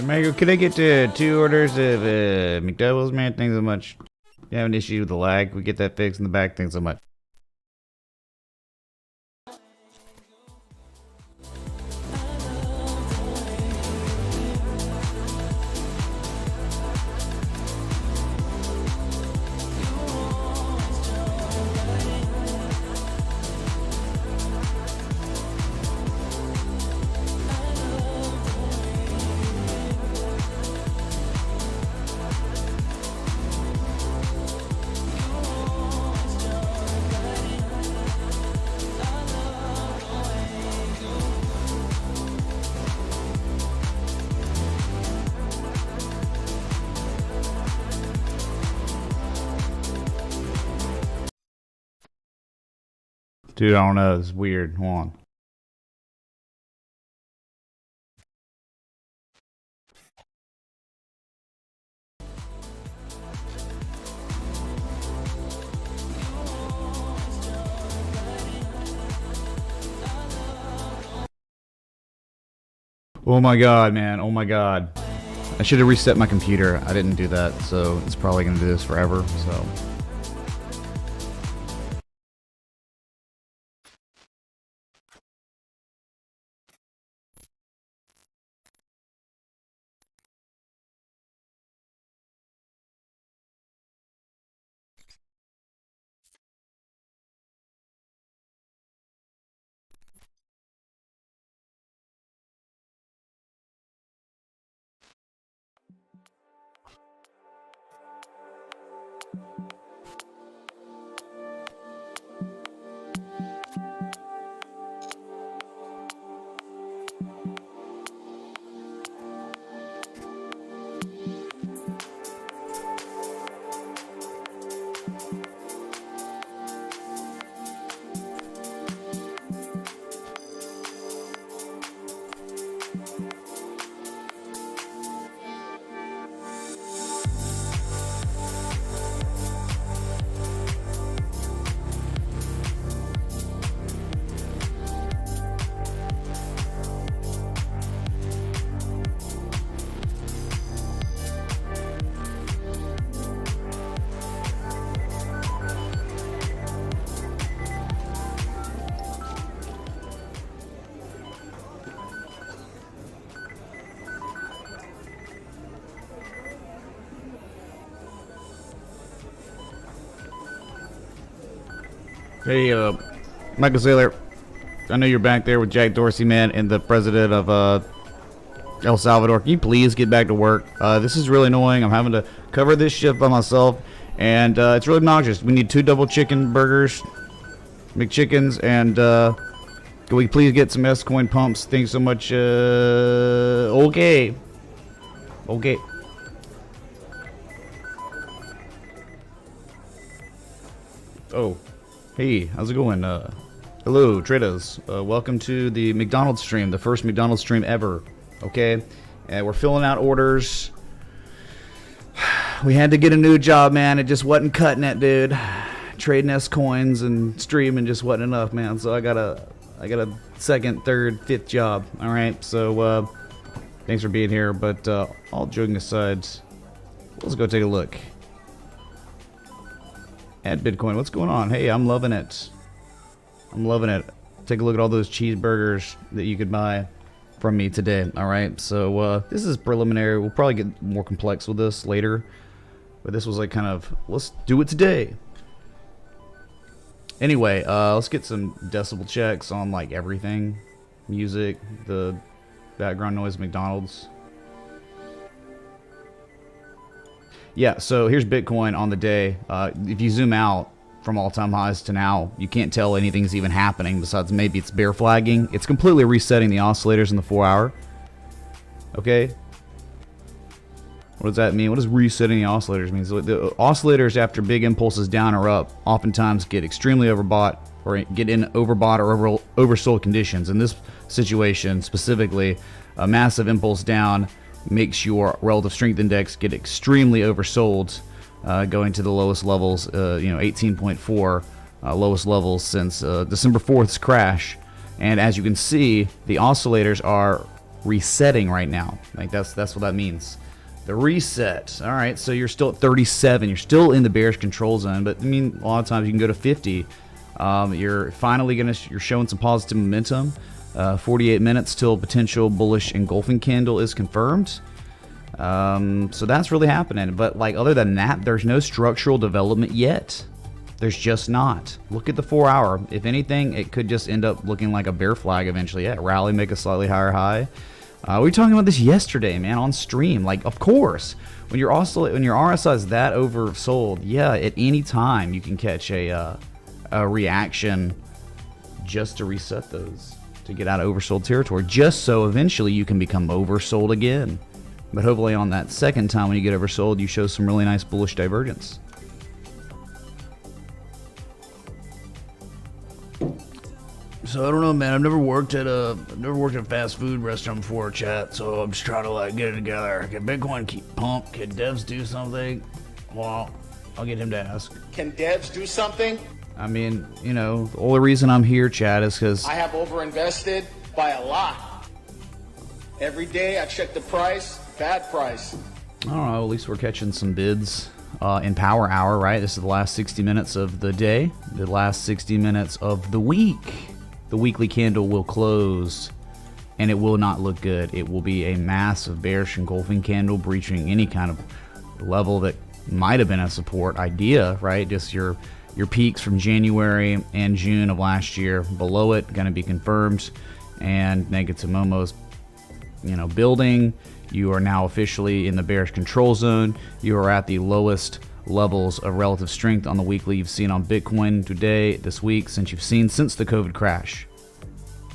Michael, could I get 2 orders of McDonald's, man? Thanks so much. You have an issue with the lag. We get that fixed in the back. Thanks so much. Dude, I don't know. It's weird. Hold on. Oh my god, man. Oh my god. I should have reset my computer. I didn't do that, so it's probably going to do this forever, so... Hey, Michael Saylor, I know you're back there with Jack Dorsey, man, and the president of El Salvador. Can you please get back to work? This is really annoying. I'm having to cover this shift by myself, and it's really obnoxious. We need 2 double chicken burgers, McChickens, and can we please get some S-Coin pumps? Thanks so much. Okay. Okay. Oh. Hey, how's it going? Hello, traders. Welcome to the McDonald's stream, the first McDonald's stream ever. Okay, and we're filling out orders. We had to get a new job, man. It just wasn't cutting it, dude. Trading S coins and streaming just wasn't enough, man. So I got a second, third, fifth job. All right. So thanks for being here. But all joking aside, let's go take a look at Bitcoin. What's going on? Hey, I'm loving it. I'm loving it. Take a look at all those cheeseburgers that you could buy from me today. All right, so this is preliminary. We'll probably get more complex with this later, but this was like kind of, let's do it today. Anyway, let's get some decibel checks on like everything. Music, the background noise, McDonald's. Yeah, so here's Bitcoin on the day. If you zoom out from all-time highs to now, you can't tell anything's even happening besides maybe it's bear flagging. It's completely resetting the oscillators in the 4-hour. Okay? What does that mean? What does resetting the oscillators mean? So the oscillators after big impulses down or up oftentimes get extremely overbought or get in overbought or oversold conditions. In this situation specifically, a massive impulse down makes your relative strength index get extremely oversold, going to the lowest levels, 18.4, lowest levels since December 4th's crash. And as you can see, the oscillators are resetting right now. Like that's what that means. The reset. All right, so you're still at 37. You're still in the bearish control zone, but I mean, a lot of times you can go to 50. You're finally you're showing some positive momentum. 48 minutes till potential bullish engulfing candle is confirmed. So that's really happening. But like other than that, there's no structural development yet. There's just not. Look at the 4 hour. If anything, it could just end up looking like a bear flag eventually. Yeah, rally, make a slightly higher high. We were talking about this yesterday, man, on stream. Like, of course, when your RSI is that oversold, yeah, at any time you can catch a reaction just to reset those, to get out of oversold territory, just so eventually you can become oversold again. But hopefully on that second time when you get oversold, you show some really nice bullish divergence. So I don't know, man. I've never worked at a fast food restaurant before, chat. So I'm just trying to like get it together. Can Bitcoin keep pump? Can devs do something? Well, I'll get him to ask. Can devs do something? I mean, you know, the only reason I'm here, Chad, is because I have overinvested by a lot. Every day I check the price, bad price. I don't know, at least we're catching some bids in Power Hour, right? This is the last 60 minutes of the day, the last 60 minutes of the week. The weekly candle will close, and it will not look good. It will be a massive bearish engulfing candle breaching any kind of level that might have been a support idea, right? Just your peaks from January and June of last year. Below it, going to be confirmed, and negative momos, you know, building. You are now officially in the bearish control zone. You are at the lowest levels of relative strength on the weekly you've seen on Bitcoin today, this week, since the COVID crash.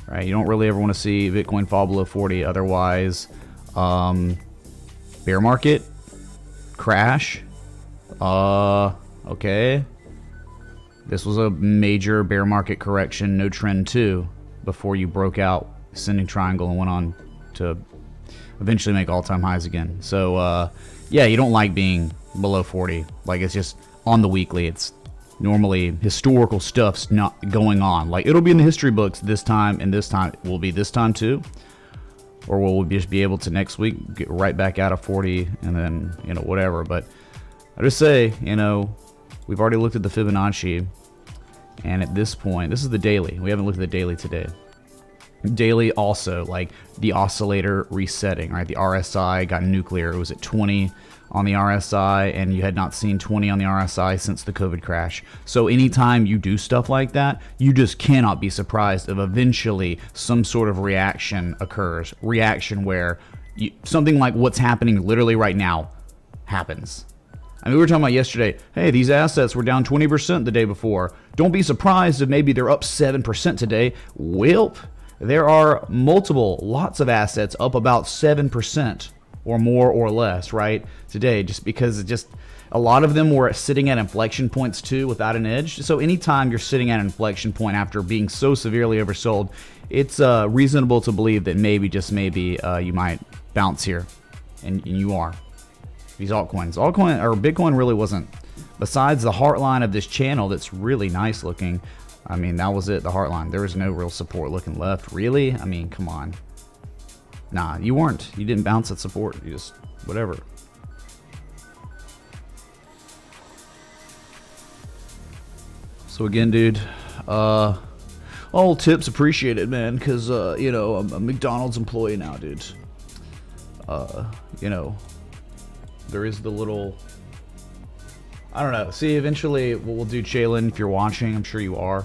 Right? You don't really ever want to see Bitcoin fall below 40. Otherwise, bear market, crash. Okay. This was a major bear market correction, no trend 2, before you broke out ascending triangle and went on to eventually make all-time highs again. So, yeah, you don't like being below 40. Like, it's just on the weekly. It's normally historical stuff's not going on. Like, it'll be in the history books this time, and this time will be this time too. Or will we just be able to next week get right back out of 40 and then, you know, whatever. But I just say, you know, we've already looked at the Fibonacci, and at this point, this is the daily. We haven't looked at the daily today. Daily also, like the oscillator resetting, right? The RSI got nuclear. It was at 20 on the RSI, and you had not seen 20 on the RSI since the COVID crash. So anytime you do stuff like that, you just cannot be surprised if eventually some sort of reaction occurs. Reaction where something like what's happening literally right now happens. I mean, we were talking about yesterday, hey, these assets were down 20% the day before. Don't be surprised if maybe they're up 7% today. Welp. There are lots of assets up about 7% or more or less, right, today, just because a lot of them were sitting at inflection points too without an edge. So anytime you're sitting at an inflection point after being so severely oversold, it's reasonable to believe that maybe, just maybe, you might bounce here, and you are. These altcoins or Bitcoin really wasn't, besides the heart line of this channel that's really nice looking. I mean, that was it, the heart line. There was no real support looking left. Really? I mean, come on. Nah, you weren't. You didn't bounce at support. You just, whatever. So again, dude, all tips appreciated, man, because, you know, I'm a McDonald's employee now, dude. You know, there is the little... I don't know. See, eventually we'll do Chaylin if you're watching. I'm sure you are.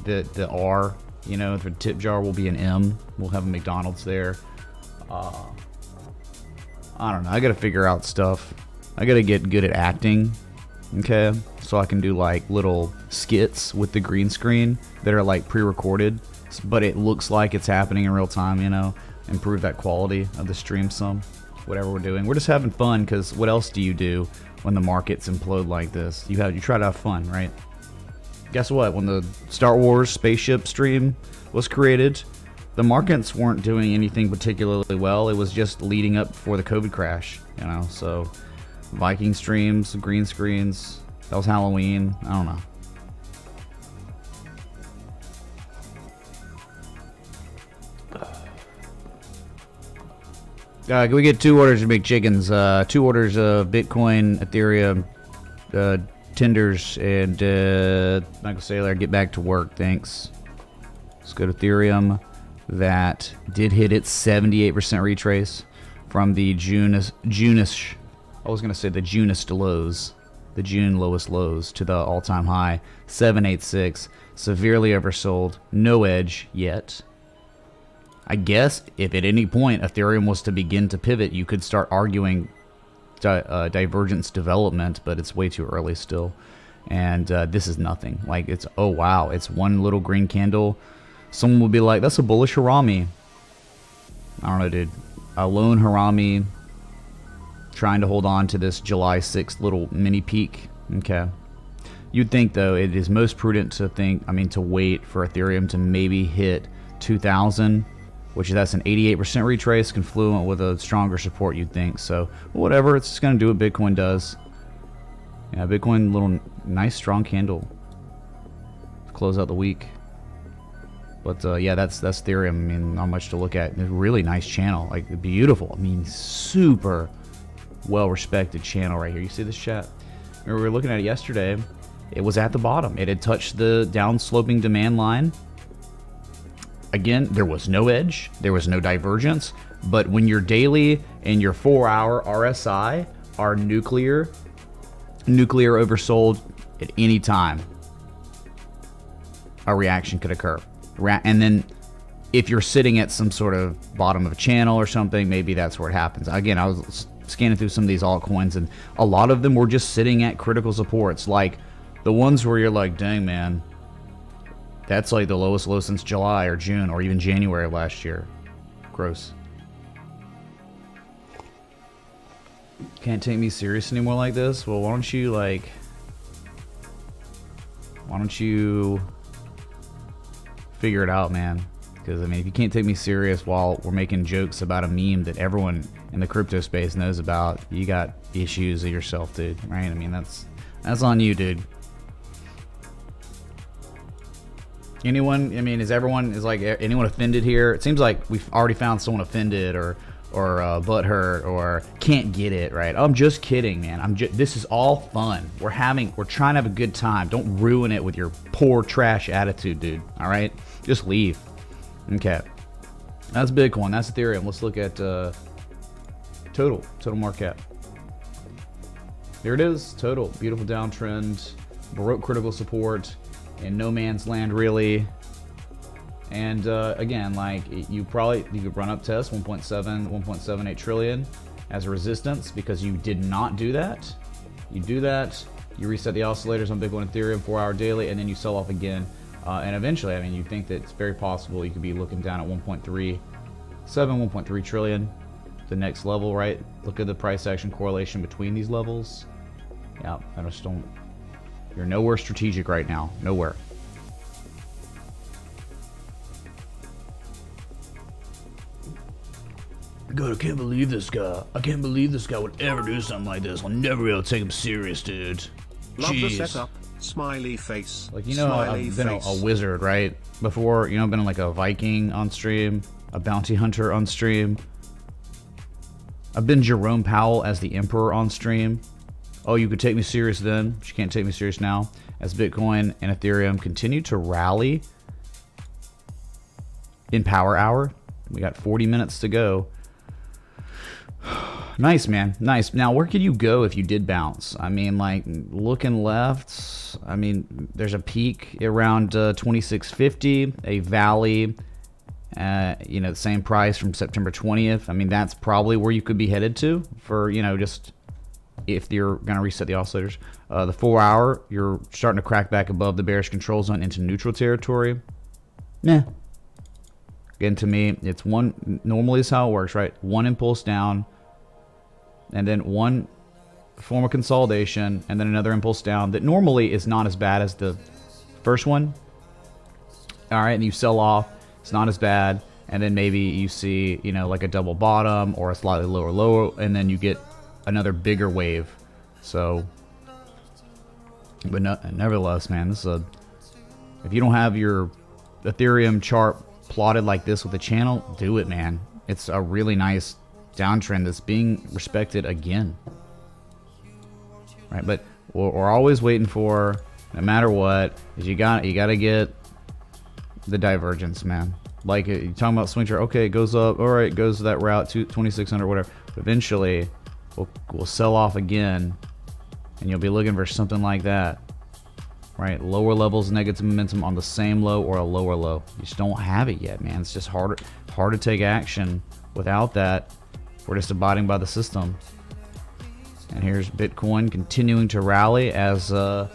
The R, you know, the tip jar will be an M. We'll have a McDonald's there. I don't know. I got to figure out stuff. I got to get good at acting. Okay. So I can do like little skits with the green screen that are like pre-recorded, but it looks like it's happening in real time, you know, improve that quality of the stream some. Whatever we're doing. We're just having fun, because what else do you do when the markets implode like this? You try to have fun, right? Guess what? When the Star Wars spaceship stream was created, the markets weren't doing anything particularly well. It was just leading up for the COVID crash, you know. So Viking streams, green screens, that was Halloween. I don't know. We get 2 orders of McChickens, 2 orders of Bitcoin, Ethereum, tenders, and Michael Saylor, get back to work. Thanks. Let's go to Ethereum. That did hit its 78% retrace from the June-ish. I was going to say the June-ist lows. The June lowest lows to the all-time high, 786. Severely oversold. No edge yet. I guess if at any point Ethereum was to begin to pivot, you could start arguing divergence development, but it's way too early still. And this is nothing. Like, it's, oh wow, it's one little green candle. Someone will be like, that's a bullish Harami. I don't know, dude. A lone Harami trying to hold on to this July 6th little mini peak. Okay. You'd think, though, it is most prudent to to wait for Ethereum to maybe hit 2,000, which that's an 88% retrace, confluent with a stronger support, you'd think. So, whatever, it's just going to do what Bitcoin does. Yeah, Bitcoin, little nice strong candle to close out the week. But yeah, that's Ethereum. I mean, not much to look at. It's a really nice channel, like beautiful. I mean, super well-respected channel right here. You see this, chat? Remember, we were looking at it yesterday. It was at the bottom. It had touched the down-sloping demand line. Again, there was no edge. There was no divergence. But when your daily and your 4-hour RSI are nuclear oversold at any time, a reaction could occur. And then if you're sitting at some sort of bottom of a channel or something, maybe that's where it happens. Again, I was scanning through some of these altcoins, and a lot of them were just sitting at critical supports, like the ones where you're like, dang, man, that's like the lowest low since July or June or even January of last year. Gross. Can't take me serious anymore like this? Well, why don't you figure it out, man? Because, I mean, if you can't take me serious while we're making jokes about a meme that everyone in the crypto space knows about, you got issues of yourself, dude, right? I mean, that's on you, dude. Anyone offended here? It seems like we've already found someone offended or butthurt or can't get it, right? I'm just kidding, man. This is all fun. We're trying to have a good time. Don't ruin it with your poor trash attitude, dude. All right, just leave. Okay, that's Bitcoin. That's Ethereum. Let's look at total market cap. There it is. Total, beautiful downtrend, broke critical support in no man's land, really. And again, like, you could run up test 1.78 trillion as a resistance, because you did not do that. You do that, you reset the oscillators on Bitcoin and Ethereum 4-hour daily, and then you sell off again. And eventually, I mean, you think that it's very possible you could be looking down at 1.3 trillion, the next level, right? Look at the price action correlation between these levels. Yeah, I just don't. You're nowhere strategic right now. Nowhere. God, I can't believe this guy. I can't believe this guy would ever do something like this. I'll never be able to take him serious, dude. Love the Jeez. setup. Smiley face. Like, you know, Smiley I've been a face. wizard, right? Before, you know, I've been like a Viking on stream, a bounty hunter on stream. I've been Jerome Powell as the Emperor on stream. Oh, you could take me serious then, but you can't take me serious now. As Bitcoin and Ethereum continue to rally in power hour. We got 40 minutes to go. Nice, man. Nice. Now, where could you go if you did bounce? I mean, like, looking left, I mean, there's a peak around 2650, a valley, you know, the same price from September 20th. I mean, that's probably where you could be headed to for, you know, just if you're going to reset the oscillators. The 4-hour, you're starting to crack back above the bearish control zone into neutral territory. Nah. Again, to me, it's normally is how it works, right? One impulse down, and then one form of consolidation, and then another impulse down that normally is not as bad as the first one. All right, and you sell off, it's not as bad, and then maybe you see, you know, like a double bottom or a slightly lower, and then you get another bigger wave. So, but nevertheless, man, this is if you don't have your Ethereum chart plotted like this with the channel, do it, man. It's a really nice downtrend that's being respected again. Right, but we're always waiting for, no matter what, is you got to get the divergence, man. Like you're talking about swing trade, okay, it goes up, all right, it goes to that route to 2600, whatever. But eventually, we'll sell off again, and you'll be looking for something like that, right? Lower levels, negative momentum on the same low or a lower low. You just don't have it yet, man. It's just hard to take action without that. We're just abiding by the system. And here's Bitcoin continuing to rally as the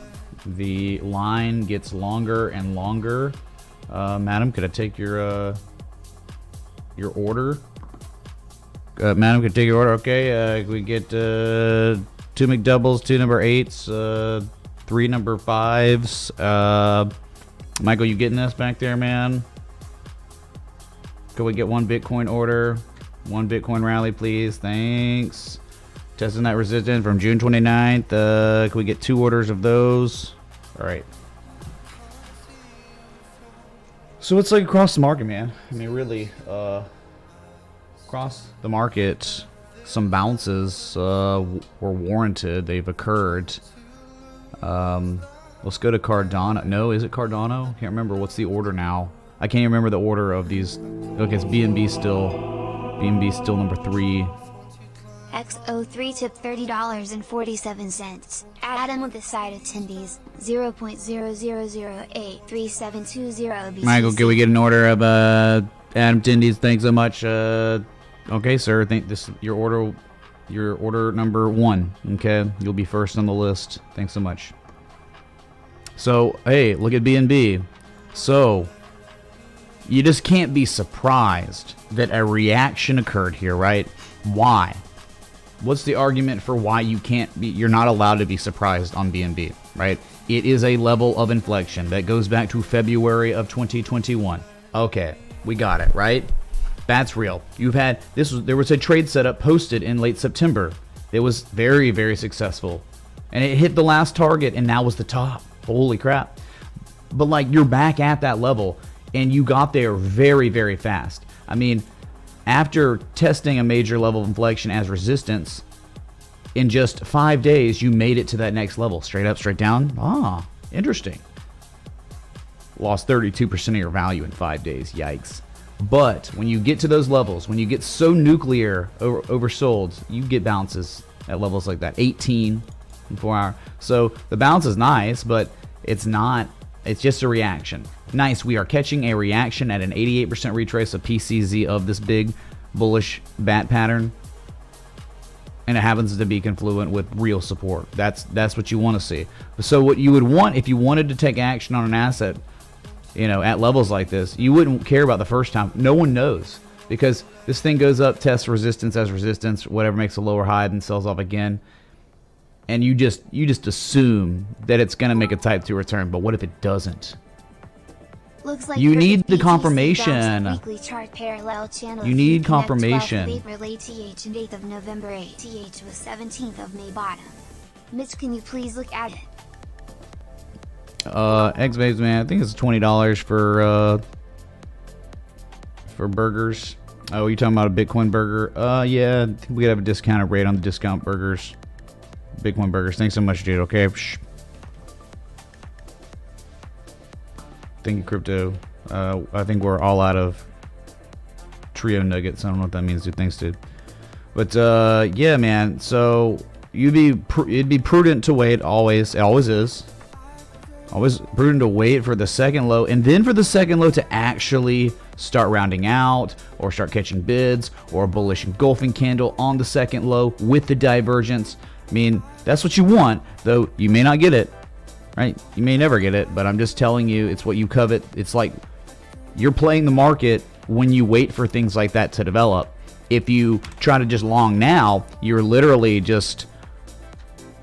line gets longer and longer. Madam, could I take your order? Madam, could I take your order? Okay, we get 2 McDoubles, 2 number 8s, 3 number 5s. Michael, you getting this back there, man? Could we get 1 Bitcoin order? 1 Bitcoin rally, please. Thanks. Testing that resistance from June 29th. Can we get 2 orders of those? All right. So it's like across the market, man. I mean, really, across the market, some bounces were warranted. They've occurred. Let's go to Cardano. No, is it Cardano? Can't remember. What's the order now? I can't remember the order of these. Okay, it's BNB still. BNB still number 3. X03 tip $30.47. Adam with the side attendees 0.00083720 BTC. Michael, can we get an order of Adam Tindies? Thanks so much. Okay, sir. I think this your order number 1. Okay, you'll be first on the list. Thanks so much. So hey, look at BNB. So you just can't be surprised that a reaction occurred here, right? Why? What's the argument for why you're not allowed to be surprised on BNB, right? It is a level of inflection that goes back to February of 2021. Okay, we got it, right? That's real. There was a trade setup posted in late September. It was very, very successful. And it hit the last target and now was the top. Holy crap. But like, you're back at that level and you got there very, very fast. I mean, after testing a major level of inflection as resistance, in just 5 days, you made it to that next level. Straight up, straight down. Ah, interesting. Lost 32% of your value in 5 days. Yikes. But when you get to those levels, when you get so nuclear oversold, you get bounces at levels like that. 18 in 4 hours. So the bounce is nice, but it's not. It's just a reaction. Nice, we are catching a reaction at an 88% retrace of PCZ of this big bullish bat pattern. And it happens to be confluent with real support. That's what you want to see. So what you would want if you wanted to take action on an asset, at levels like this, you wouldn't care about the first time. No one knows, because this thing goes up, tests resistance as resistance, whatever makes a lower high, then sells off again. And you just assume that it's going to make a type 2 return, but what if it doesn't? Looks like you need the BTC confirmation. Weekly chart parallel channel. You need confirmation. 12th of April, ATH, and 8th of November. ATH was 17th of May bottom. Mitch, can you please look at it? Eggs babes, man. I think it's $20 for burgers. Oh, you talking about a Bitcoin burger? Yeah, I think we could have a discounted rate on the discount burgers. Bitcoin burgers. Thanks so much, dude. Okay. Shh. Thank you, crypto. I think we're all out of trio nuggets. I don't know what that means, dude. Thanks, dude. But yeah, man. So it'd be prudent to wait. Always. It always is. Always prudent to wait for the second low, and then for the second low to actually start rounding out or start catching bids, or a bullish engulfing candle on the second low with the divergence. I mean, that's what you want, though you may not get it, right? You may never get it, but I'm just telling you, it's what you covet. It's like you're playing the market when you wait for things like that to develop. If you try to just long now, you're literally just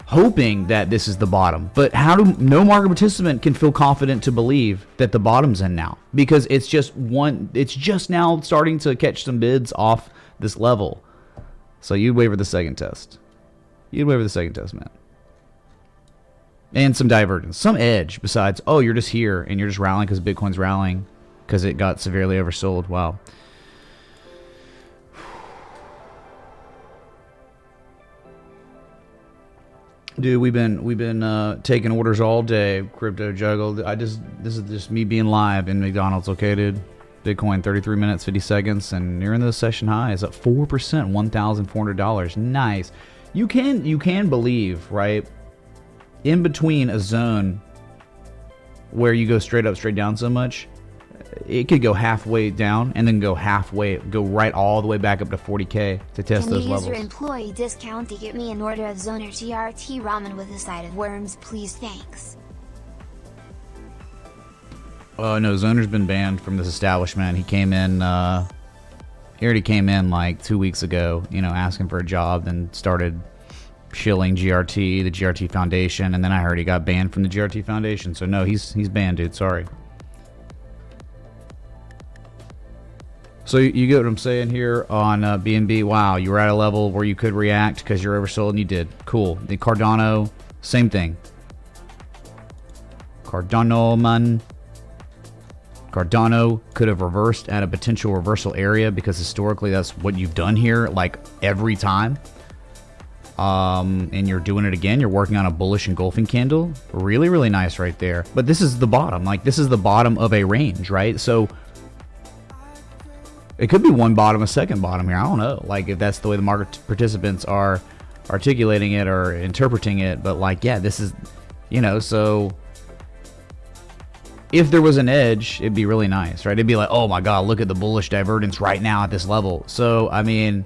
hoping that this is the bottom. But no market participant can feel confident to believe that the bottom's in now, because it's just now starting to catch some bids off this level. So you'd wait for the second test. You'd wait for the second test, man. And some divergence, some edge besides, oh, you're just here and you're just rallying because Bitcoin's rallying because it got severely oversold. Wow. Dude, we've been taking orders all day. Crypto juggle. This is just me being live in McDonald's. Okay, dude. Bitcoin 33 minutes 50 seconds, and nearing the session high is up 4%, $1,400. Nice. You can believe, right? In between a zone where you go straight up, straight down so much, it could go halfway down and then go right all the way back up to 40K to test those levels. Can you use your employee discount to get me an order of Zoner TRT ramen with a side of worms, please? Thanks. No, Zoner's been banned from this establishment. He came in, he already came in like 2 weeks ago, asking for a job, then started shilling GRT, the GRT Foundation, and then I heard he got banned from the GRT Foundation. So no, he's banned, dude. Sorry. So you get what I'm saying here on BNB. Wow, you were at a level where you could react because you're oversold, and you did. Cool. The Cardano, same thing. Cardano, man. Cardano could have reversed at a potential reversal area because historically that's what you've done here, like every time. And you're doing it again. You're working on a bullish engulfing candle. Really, really nice right there. But this is the bottom. Like, this is the bottom of a range, right? So it could be one bottom, a second bottom here. I don't know. Like, if that's the way the market participants are articulating it or interpreting it. But, like, yeah, this is, so if there was an edge, it'd be really nice, right? It'd be like, oh my God, look at the bullish divergence right now at this level. So, I mean,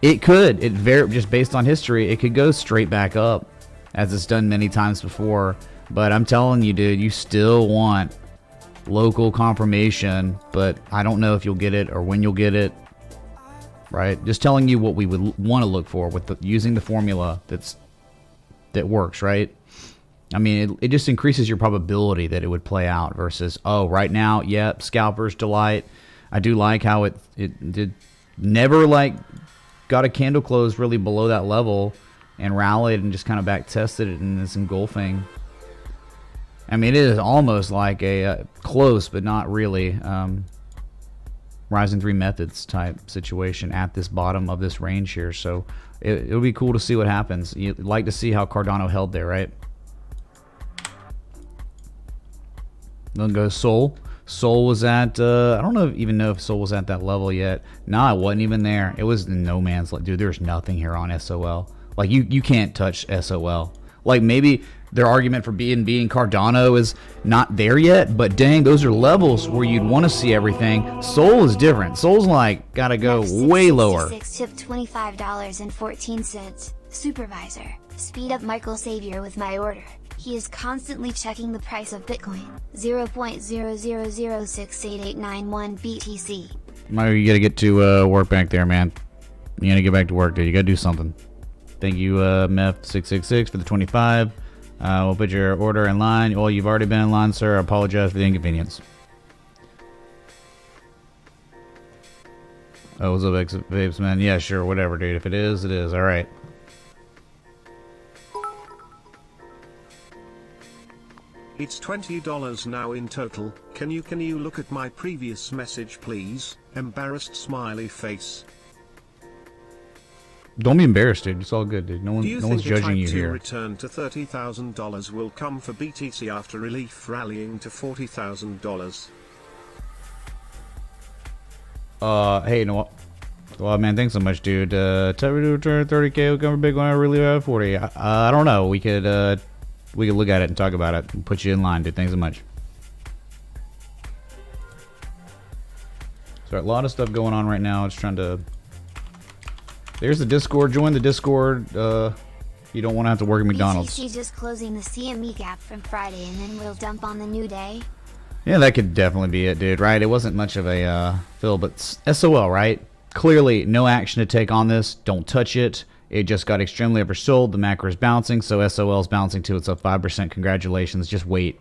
just based on history, it could go straight back up as it's done many times before. But I'm telling you, dude, you still want local confirmation, but I don't know if you'll get it or when you'll get it, right? Just telling you what we would want to look for with using the formula that works, right? I mean, it just increases your probability that it would play out versus, oh, right now, yep, scalper's delight. I do like how it did never got a candle close really below that level and rallied and just kind of back tested it in this engulfing. I mean, it is almost like a close, but not really, rising three methods type situation at this bottom of this range here. So it'll be cool to see what happens. You'd like to see how Cardano held there, right? Then goes Sol. Sol was at, I don't even know if Sol was at that level yet. Nah, it wasn't even there. It was no man's land. Dude, there's nothing here on SOL. Like, you can't touch SOL. Like, maybe their argument for BNB and Cardano is not there yet, but dang, those are levels where you'd want to see everything. Sol is different. Sol's like, gotta go way lower. Tip $25.14. Supervisor, speed up Michael Savior with my order. He is constantly checking the price of Bitcoin, 0.000688891 BTC. Mario, you gotta get to work back there, man. You gotta get back to work, dude. You gotta do something. Thank you, Meth666 for the 25. We'll put your order in line. Well, you've already been in line, sir. I apologize for the inconvenience. Oh, what's up, Vapes, man? Yeah, sure, whatever, dude. If it is, it is. All right. It's $20 now in total. Can you look at my previous message, please? Embarrassed smiley face. Don't be embarrassed, dude. It's all good, dude. No one's judging you here. Return to $30,000 will come for BTC after relief rallying to $40,000. Hey, no. Well, man, thanks so much, dude. Tell me to return 30K will come for Bitcoin. I really have 40. I don't know. We could look at it and talk about it and put you in line, dude. Thanks so much. So a lot of stuff going on right now. Just trying to. There's the Discord. Join the Discord. You don't want to have to work at McDonald's. BTC just closing the CME gap from Friday, and then we'll dump on the new day. Yeah, that could definitely be it, dude. Right? It wasn't much of a fill, but SOL, right? Clearly, no action to take on this. Don't touch it. It just got extremely oversold. The macro is bouncing, so SOL is bouncing too. It's up 5%. Congratulations. Just wait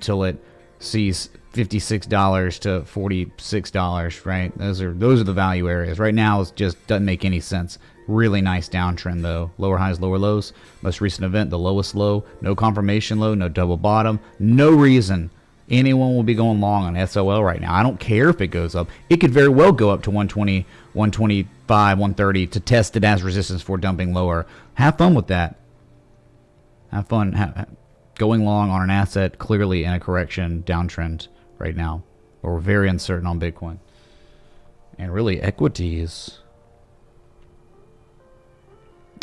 till it sees $56 to $46, right? Those are the value areas. Right now, it just doesn't make any sense. Really nice downtrend though. Lower highs, lower lows. Most recent event, the lowest low. No confirmation low, no double bottom. No reason anyone will be going long on SOL right now. I don't care if it goes up. It could very well go up to 120, 125, 130 to test it as resistance for dumping lower. Have fun with that. Have fun going long on an asset clearly in a correction downtrend right now. But we're very uncertain on Bitcoin. And really equities.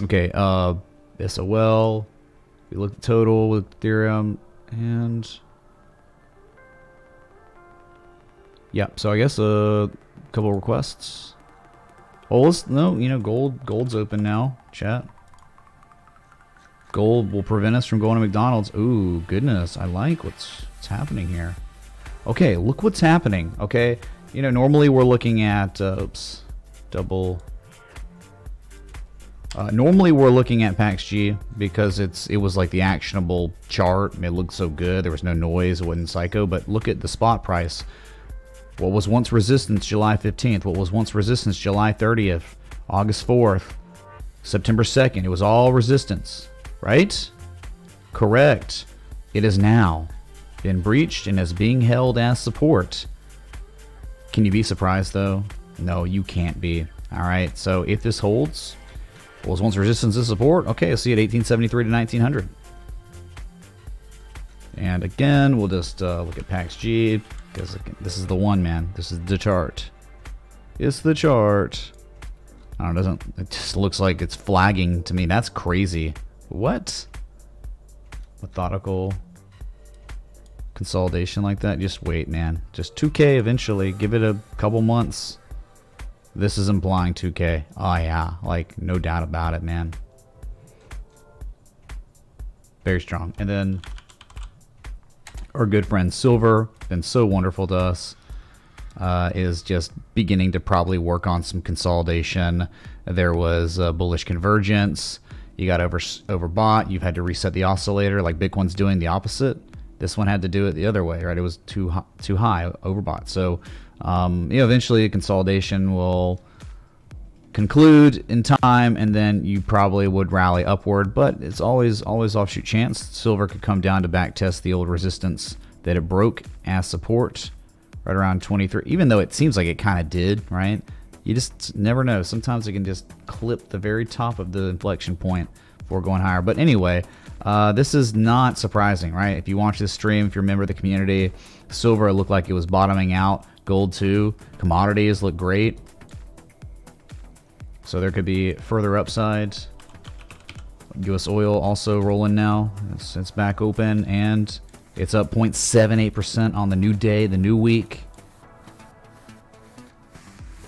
Okay, SOL. We looked at total with Ethereum and yeah, so I guess a couple of requests. Oh, gold's open now, chat. Gold will prevent us from going to McDonald's. Ooh, goodness, I like what's happening here. Okay, look what's happening. Okay, normally we're looking at normally we're looking at PAXG because it was like the actionable chart. It looked so good. There was no noise. It wasn't psycho. But look at the spot price. What was once resistance July 15th? What was once resistance July 30th? August 4th? September 2nd? It was all resistance, right? Correct. It has now been breached and is being held as support. Can you be surprised though? No, you can't be. All right. So if this holds, what was once resistance is support. Okay, I'll see it 1873 to 1900. And again, we'll just look at PAXG. Because this is the one, man. This is the chart. It's the chart. I don't know, it just looks like it's flagging to me. That's crazy. What? Methodical consolidation like that? Just wait, man. Just 2K eventually. Give it a couple months. This is implying 2K. Oh, yeah. Like, no doubt about it, man. Very strong. And then our good friend Silver, been so wonderful to us, is just beginning to probably work on some consolidation. There was bullish convergence. You got overbought. You've had to reset the oscillator, like Bitcoin's doing the opposite. This one had to do it the other way, right? It was too high, overbought. So, eventually a consolidation will conclude in time, and then you probably would rally upward, but it's always offshoot chance. Silver could come down to back test the old resistance that it broke as support right around 23, even though it seems like it kind of did, right? You just never know. Sometimes it can just clip the very top of the inflection point before going higher. But anyway, this is not surprising, right? If you watch this stream, if you're a member of the community, silver looked like it was bottoming out. Gold too. Commodities look great. So there could be further upside. US oil also rolling now. It's back open and it's up 0.78% on the new day, the new week.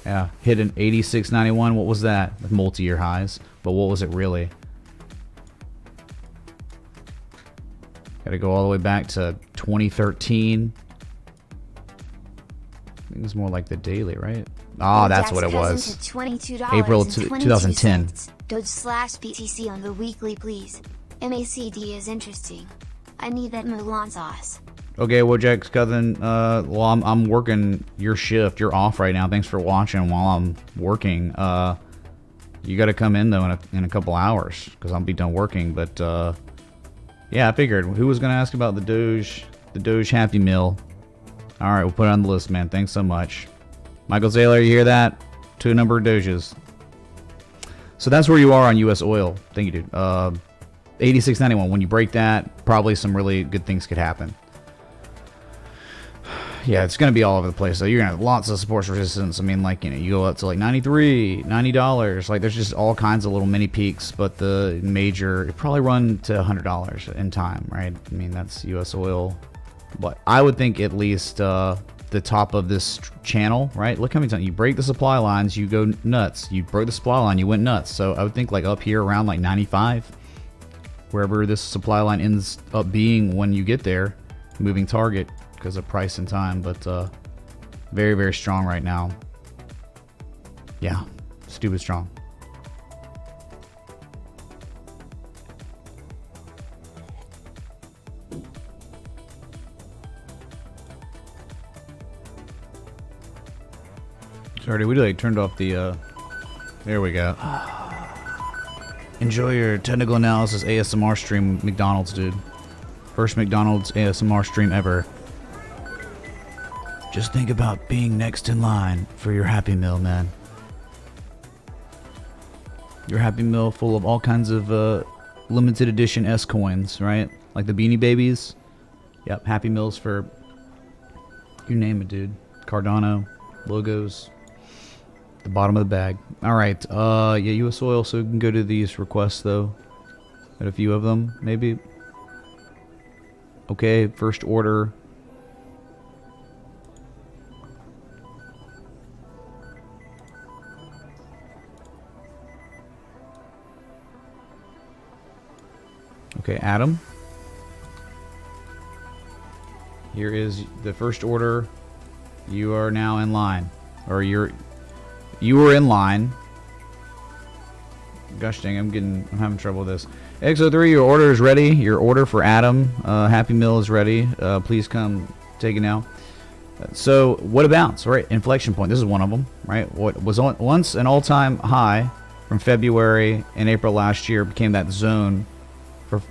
Yeah, hit an 86.91. What was that? Multi-year highs. But what was it really? Got to go all the way back to 2013. I think it was more like the daily, right? Ah, that's what it was. April 2010. Doge/BTC on the weekly, please. MACD is interesting. I need that Mulan sauce. Okay, Wojack's cousin. Well, I'm working your shift. You're off right now. Thanks for watching while I'm working. You got to come in though in a couple hours because I'll be done working. But yeah, I figured who was gonna ask about the Doge Happy Meal. All right, we'll put it on the list, man. Thanks so much. Michael Saylor, you hear that? 2 number of Doges. So that's where you are on US oil. Thank you, dude. 86.91. When you break that, probably some really good things could happen. Yeah, it's going to be all over the place. So you're going to have lots of support resistance. I mean, like, you go up to like $93, $90. Like, there's just all kinds of little mini peaks. But the major, it probably run to $100 in time, right? I mean, that's US oil. But I would think at least the top of this channel, right? Look how many times you break the supply lines, you go nuts. You broke the supply line, you went nuts. So I would think like up here around like 95, wherever this supply line ends up being when you get there, moving target because of price and time. But very, very strong right now. Yeah, stupid strong. Sorry, we like turned off the there we go. Enjoy your technical analysis ASMR stream, McDonald's, dude. First McDonald's ASMR stream ever. Just think about being next in line for your Happy Meal, man. Your Happy Meal full of all kinds of limited edition S coins, right? Like the Beanie Babies. Yep, Happy Meals for, you name it, dude. Cardano, logos, the bottom of the bag. All right, yeah, U.S. oil. So we can go to these requests though. Got a few of them, maybe. Okay, first order. Okay, Adam. Here is the first order. You are now in line, or you were in line. Gosh dang, I'm having trouble with this. XO3, your order is ready. Your order for Adam, Happy Meal is ready. Please come take it now. So what about, right? Inflection point. This is one of them, right? What was once an all-time high from February and April last year became that zone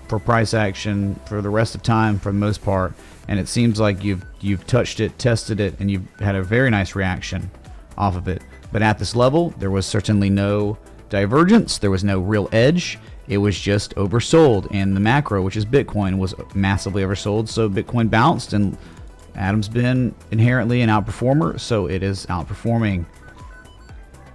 for price action for the rest of time for the most part, and it seems like you've touched it, tested it, and you've had a very nice reaction off of it. But at this level, there was certainly no divergence. There was no real edge. It was just oversold, and the macro, which is Bitcoin, was massively oversold. So Bitcoin bounced, and Adam's been inherently an outperformer, so it is outperforming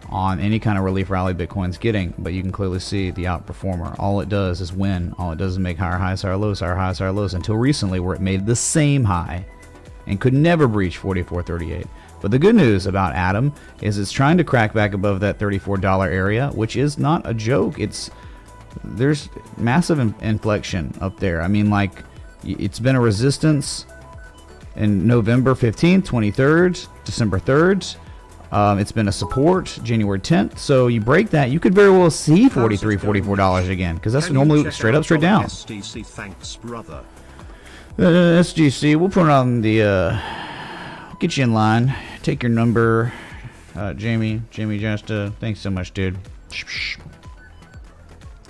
on any kind of relief rally Bitcoin's getting. But you can clearly see the outperformer. All it does is win. All it does is make higher highs, higher lows, higher highs, higher lows, until recently where it made the same high and could never breach 44.38. But the good news about Atom is it's trying to crack back above that $34 area, which is not a joke. There's massive inflection up there. I mean, like, it's been a resistance in November 15th, 23rd, December 3rd. It's been a support January 10th. So you break that, you could very well see $43, $44 again, because that's normally straight up, straight down. SDC, thanks, brother. SGC, we'll put it on the, get you in line. Take your number, Jamie Jesta. Thanks so much, dude.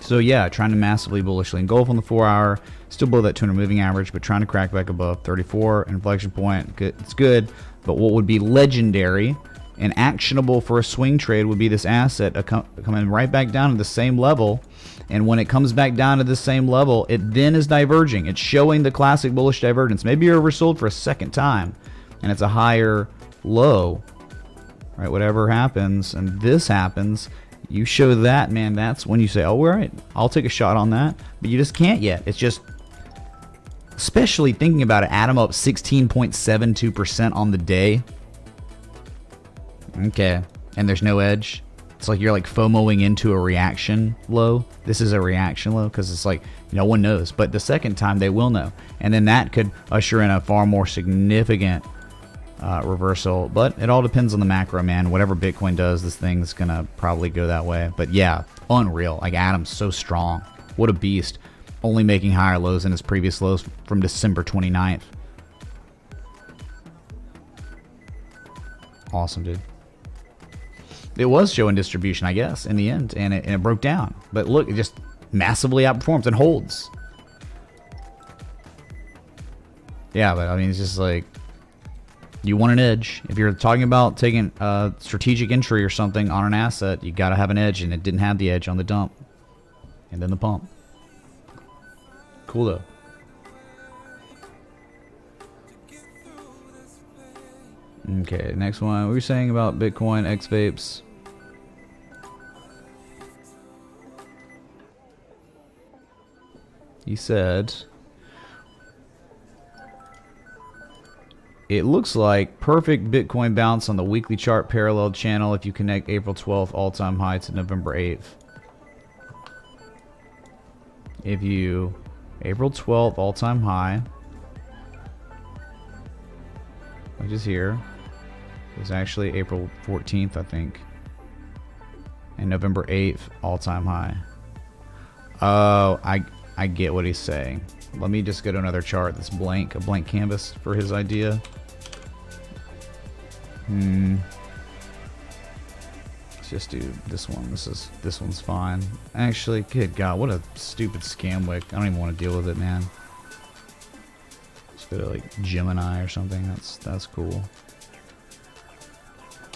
So yeah, trying to massively bullishly engulf on the 4-hour, still below that 200 moving average, but trying to crack back above 34 inflection point. It's good, but what would be legendary and actionable for a swing trade would be this asset coming right back down to the same level. And when it comes back down to the same level, it then is diverging. It's showing the classic bullish divergence. Maybe you're oversold for a second time, and it's a higher low, right? Whatever happens, and this happens, you show that, man, that's when you say, oh, all right, I'll take a shot on that. But you just can't yet. It's just, especially thinking about it, Atom up 16.72% on the day. Okay, and there's no edge. It's like you're like FOMOing into a reaction low. This is a reaction low because it's like no one knows, but the second time they will know, and then that could usher in a far more significant reversal. But it all depends on the macro, man. Whatever Bitcoin does, this thing's gonna probably go that way. But yeah, unreal. Like, Atom's so strong. What a beast. Only making higher lows than his previous lows from December 29th. Awesome, dude. It was showing distribution, I guess, in the end, and it broke down. But look, it just massively outperforms and holds. Yeah, but I mean, it's just like, you want an edge. If you're talking about taking a strategic entry or something on an asset, you got to have an edge, and it didn't have the edge on the dump. And then the pump. Cool, though. Okay, next one. We were saying about Bitcoin, X-Vapes. He said, it looks like perfect Bitcoin bounce on the weekly chart parallel channel if you connect April 12th all-time high to November 8th. If you, April 12th all-time high, which is here, it was actually April 14th, I think, and November 8th all-time high. Oh, I get what he's saying. Let me just go to another chart that's blank, a blank canvas for his idea. Let's just do this one. This one's fine. Actually, good God, what a stupid scam wick. I don't even want to deal with it, man. Let's go to like Gemini or something. That's cool.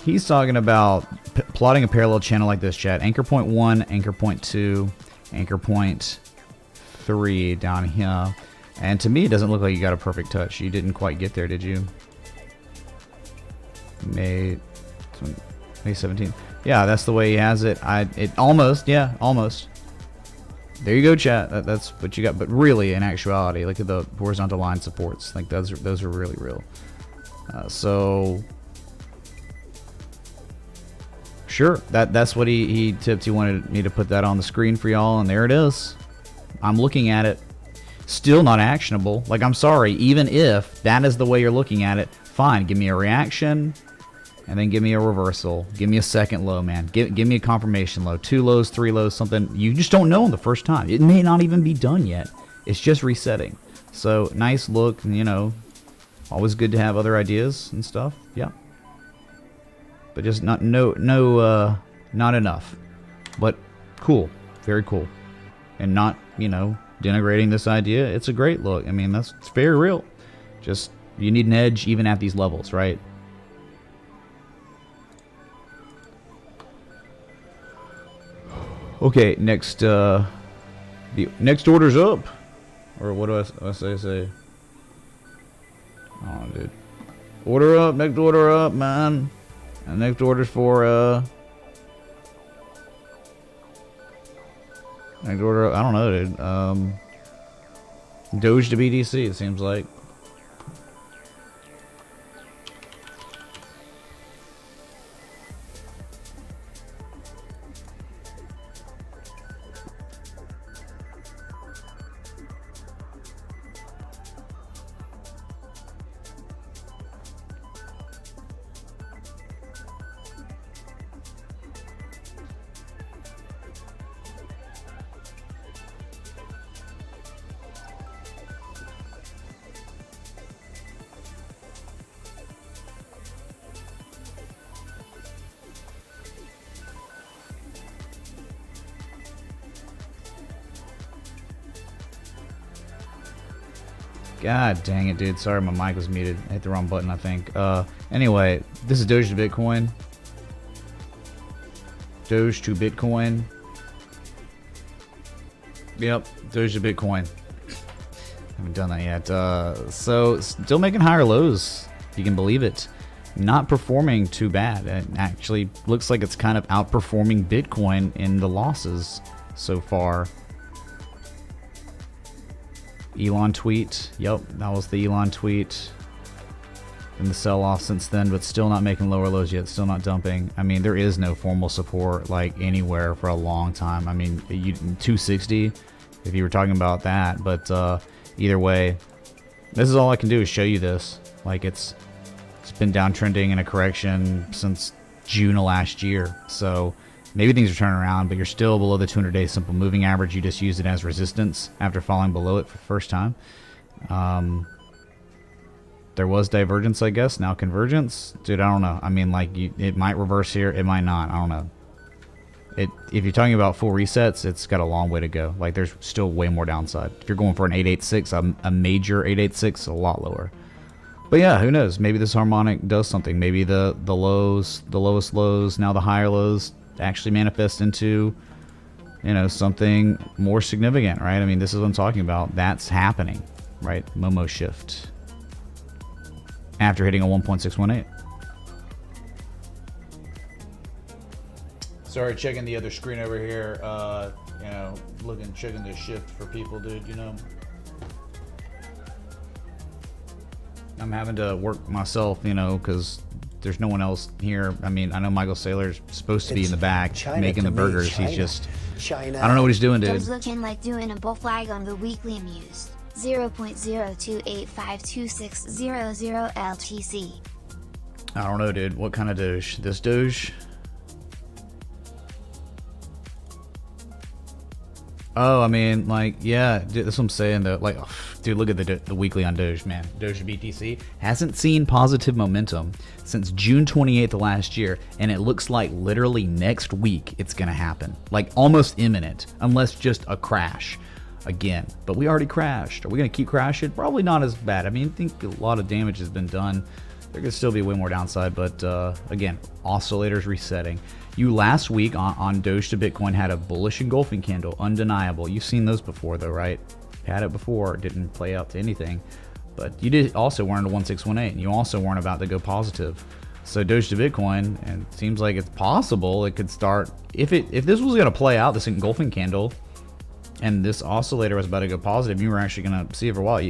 He's talking about plotting a parallel channel like this, chat. Anchor point 1, anchor point 2, anchor point 3 down here. And to me, it doesn't look like you got a perfect touch. You didn't quite get there, did you? May 17th. Yeah, that's the way he has it. It almost, yeah, almost. There you go, chat. That's what you got. But really, in actuality, look at the horizontal line supports. Like those are really real. So sure, that's what he tipped. He wanted me to put that on the screen for y'all, and there it is. I'm looking at it. Still not actionable. Like, I'm sorry, even if that is the way you're looking at it, fine, give me a reaction, and then give me a reversal. Give me a second low, man. Give me a confirmation low. 2 lows, 3 lows, something. You just don't know on the first time. It may not even be done yet. It's just resetting. So, nice look, and, you know, always good to have other ideas and stuff. Yeah. But just not enough. But cool. Very cool. And not, you know, denigrating this idea. It's a great look. I mean, it's very real. Just, you need an edge even at these levels, right? Okay, next the next order's up. Or what do I say? Oh, dude. Order up, next order up, man. And next order's for next order up, I don't know, dude. Doge to BTC, it seems like. God dang it, dude. Sorry, my mic was muted. I hit the wrong button, I think. Anyway, this is Doge to Bitcoin. Doge to Bitcoin. Yep, Doge to Bitcoin. Haven't done that yet. So, still making higher lows, if you can believe it. Not performing too bad. It actually looks like it's kind of outperforming Bitcoin in the losses so far. Elon tweet. Yep, that was the Elon tweet. And the sell-off since then, but still not making lower lows yet. Still not dumping. I mean, there is no formal support like anywhere for a long time. I mean, 260, if you were talking about that. But either way, this is all I can do is show you this. Like, it's been downtrending in a correction since June of last year. So maybe things are turning around, but you're still below the 200-day simple moving average. You just used it as resistance after falling below it for the first time. There was divergence, I guess. Now convergence. Dude, I don't know. I mean, like, it might reverse here. It might not. I don't know. If you're talking about full resets, it's got a long way to go. Like, there's still way more downside. If you're going for an 886, a major 886, a lot lower. But yeah, who knows? Maybe this harmonic does something. Maybe the lowest lows, now the higher lows, actually manifest into, you know, something more significant, right? I mean, this is what I'm talking about. That's happening, right? Momo shift after hitting a 1.618. Sorry, checking the other screen over here. You know, checking the shift for people, dude. You know, I'm having to work myself, you know, because there's no one else here. I mean, I know Michael Saylor's supposed to be in the back making the burgers. He's just, I don't know what he's doing, dude. Doge's looking like doing a bull flag on the weekly amused. 0.028526000 LTC. I don't know, dude. What kind of Doge? This Doge? Oh, I mean, like, yeah, dude, that's what I'm saying, though. Like, oh, dude, look at the weekly on Doge, man. Doge BTC hasn't seen positive momentum since June 28th of last year, and it looks like literally next week it's going to happen. Like, almost imminent, unless just a crash again. But we already crashed. Are we going to keep crashing? Probably not as bad. I mean, I think a lot of damage has been done there could still be way more downside, but again, oscillators resetting. You last week on Doge to Bitcoin had a bullish engulfing candle, undeniable. You've seen those before though, right? Had it before, didn't play out to anything. But you did also weren't a 1618, and you also weren't about to go positive. So Doge to Bitcoin, and it seems like it's possible it could start, if this was going to play out, this engulfing candle, and this oscillator was about to go positive, you were actually going to see it for a while.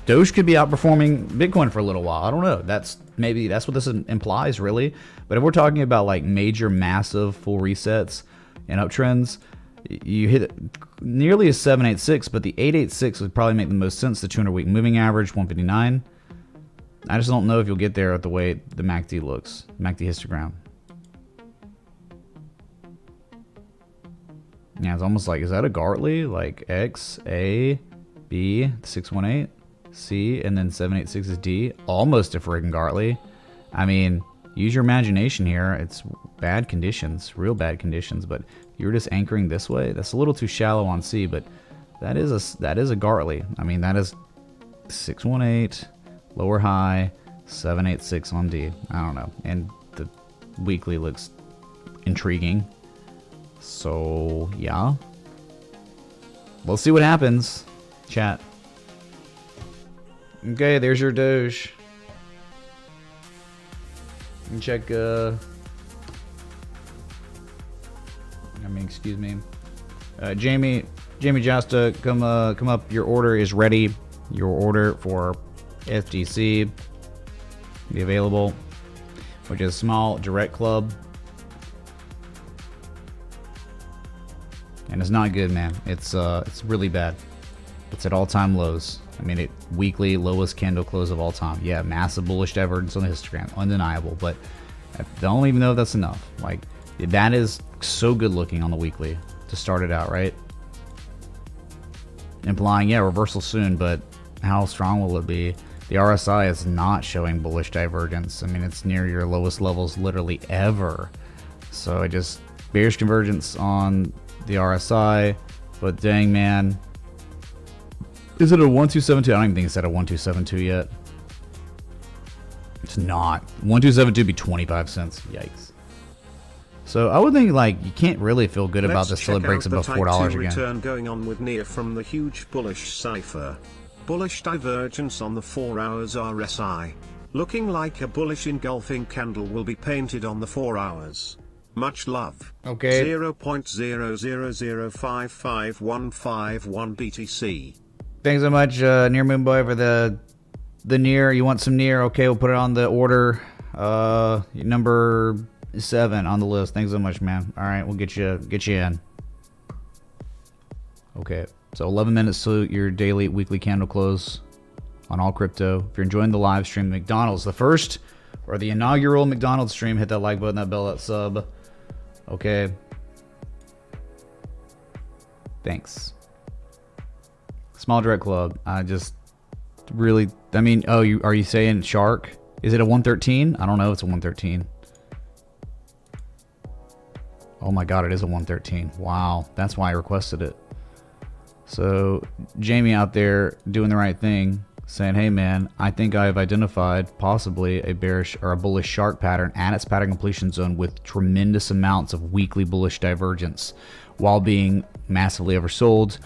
Doge could be outperforming Bitcoin for a little while. I don't know. That's what this implies, really. But if we're talking about like major, massive full resets and uptrends, you hit nearly a 786, but the 886 would probably make the most sense. The 200-week moving average, 159. I just don't know if you'll get there with the way the MACD looks, MACD histogram. Yeah, it's almost like, is that a Gartley? Like X, A, B, 618, C, and then 786 is D. Almost a friggin' Gartley. I mean, use your imagination here. It's bad conditions, real bad conditions, but you're just anchoring this way. That's a little too shallow on C, but that is a Gartley. I mean, that is 618, lower high, 786 on D. I don't know. And the weekly looks intriguing. So, yeah. We'll see what happens, chat. Okay, there's your Doge. You can check, excuse me. Jamie Josta, come up. Your order is ready. Your order for FTC be available, which is small direct club. And it's not good, man. It's really bad. It's at all-time lows. I mean, weekly lowest candle close of all time. Yeah, massive bullish divergence on the histogram, undeniable. But I don't even know if that's enough. Like, that is so good looking on the weekly to start it out, right? Implying, yeah, reversal soon, but how strong will it be? The RSI is not showing bullish divergence. I mean, it's near your lowest levels literally ever. So it just bearish convergence on the RSI, but dang, man. Is it a 1272? I don't even think it's at a 1272 yet. It's not. 1272 be 25 cents. Yikes. So I would think, like, you can't really feel good about this till it breaks above $4 again. Return going on with NEAR from the huge bullish cipher. Bullish divergence on the 4 hours RSI. Looking like a bullish engulfing candle will be painted on the 4 hours. Much love. Okay. 0.000555151 BTC. Thanks so much, Near Moon Boy, for the NEAR. You want some NEAR? Okay, we'll put it on the order. Number 7 on the list. Thanks so much, man. All right, we'll get you in. Okay, so 11 minutes to your daily, weekly candle close on all crypto. If you're enjoying the live stream, McDonald's, the first or the inaugural McDonald's stream, hit that like button, that bell, that sub. Okay. Thanks. Small direct club. I just really, I mean, oh, are you saying Shark? Is it a 113? I don't know. It's a 113. Oh my God, it is a 113. Wow, that's why I requested it. So Jamie out there doing the right thing, saying, hey man, I think I've identified possibly a bearish or a bullish shark pattern at its pattern completion zone with tremendous amounts of weekly bullish divergence while being massively oversold.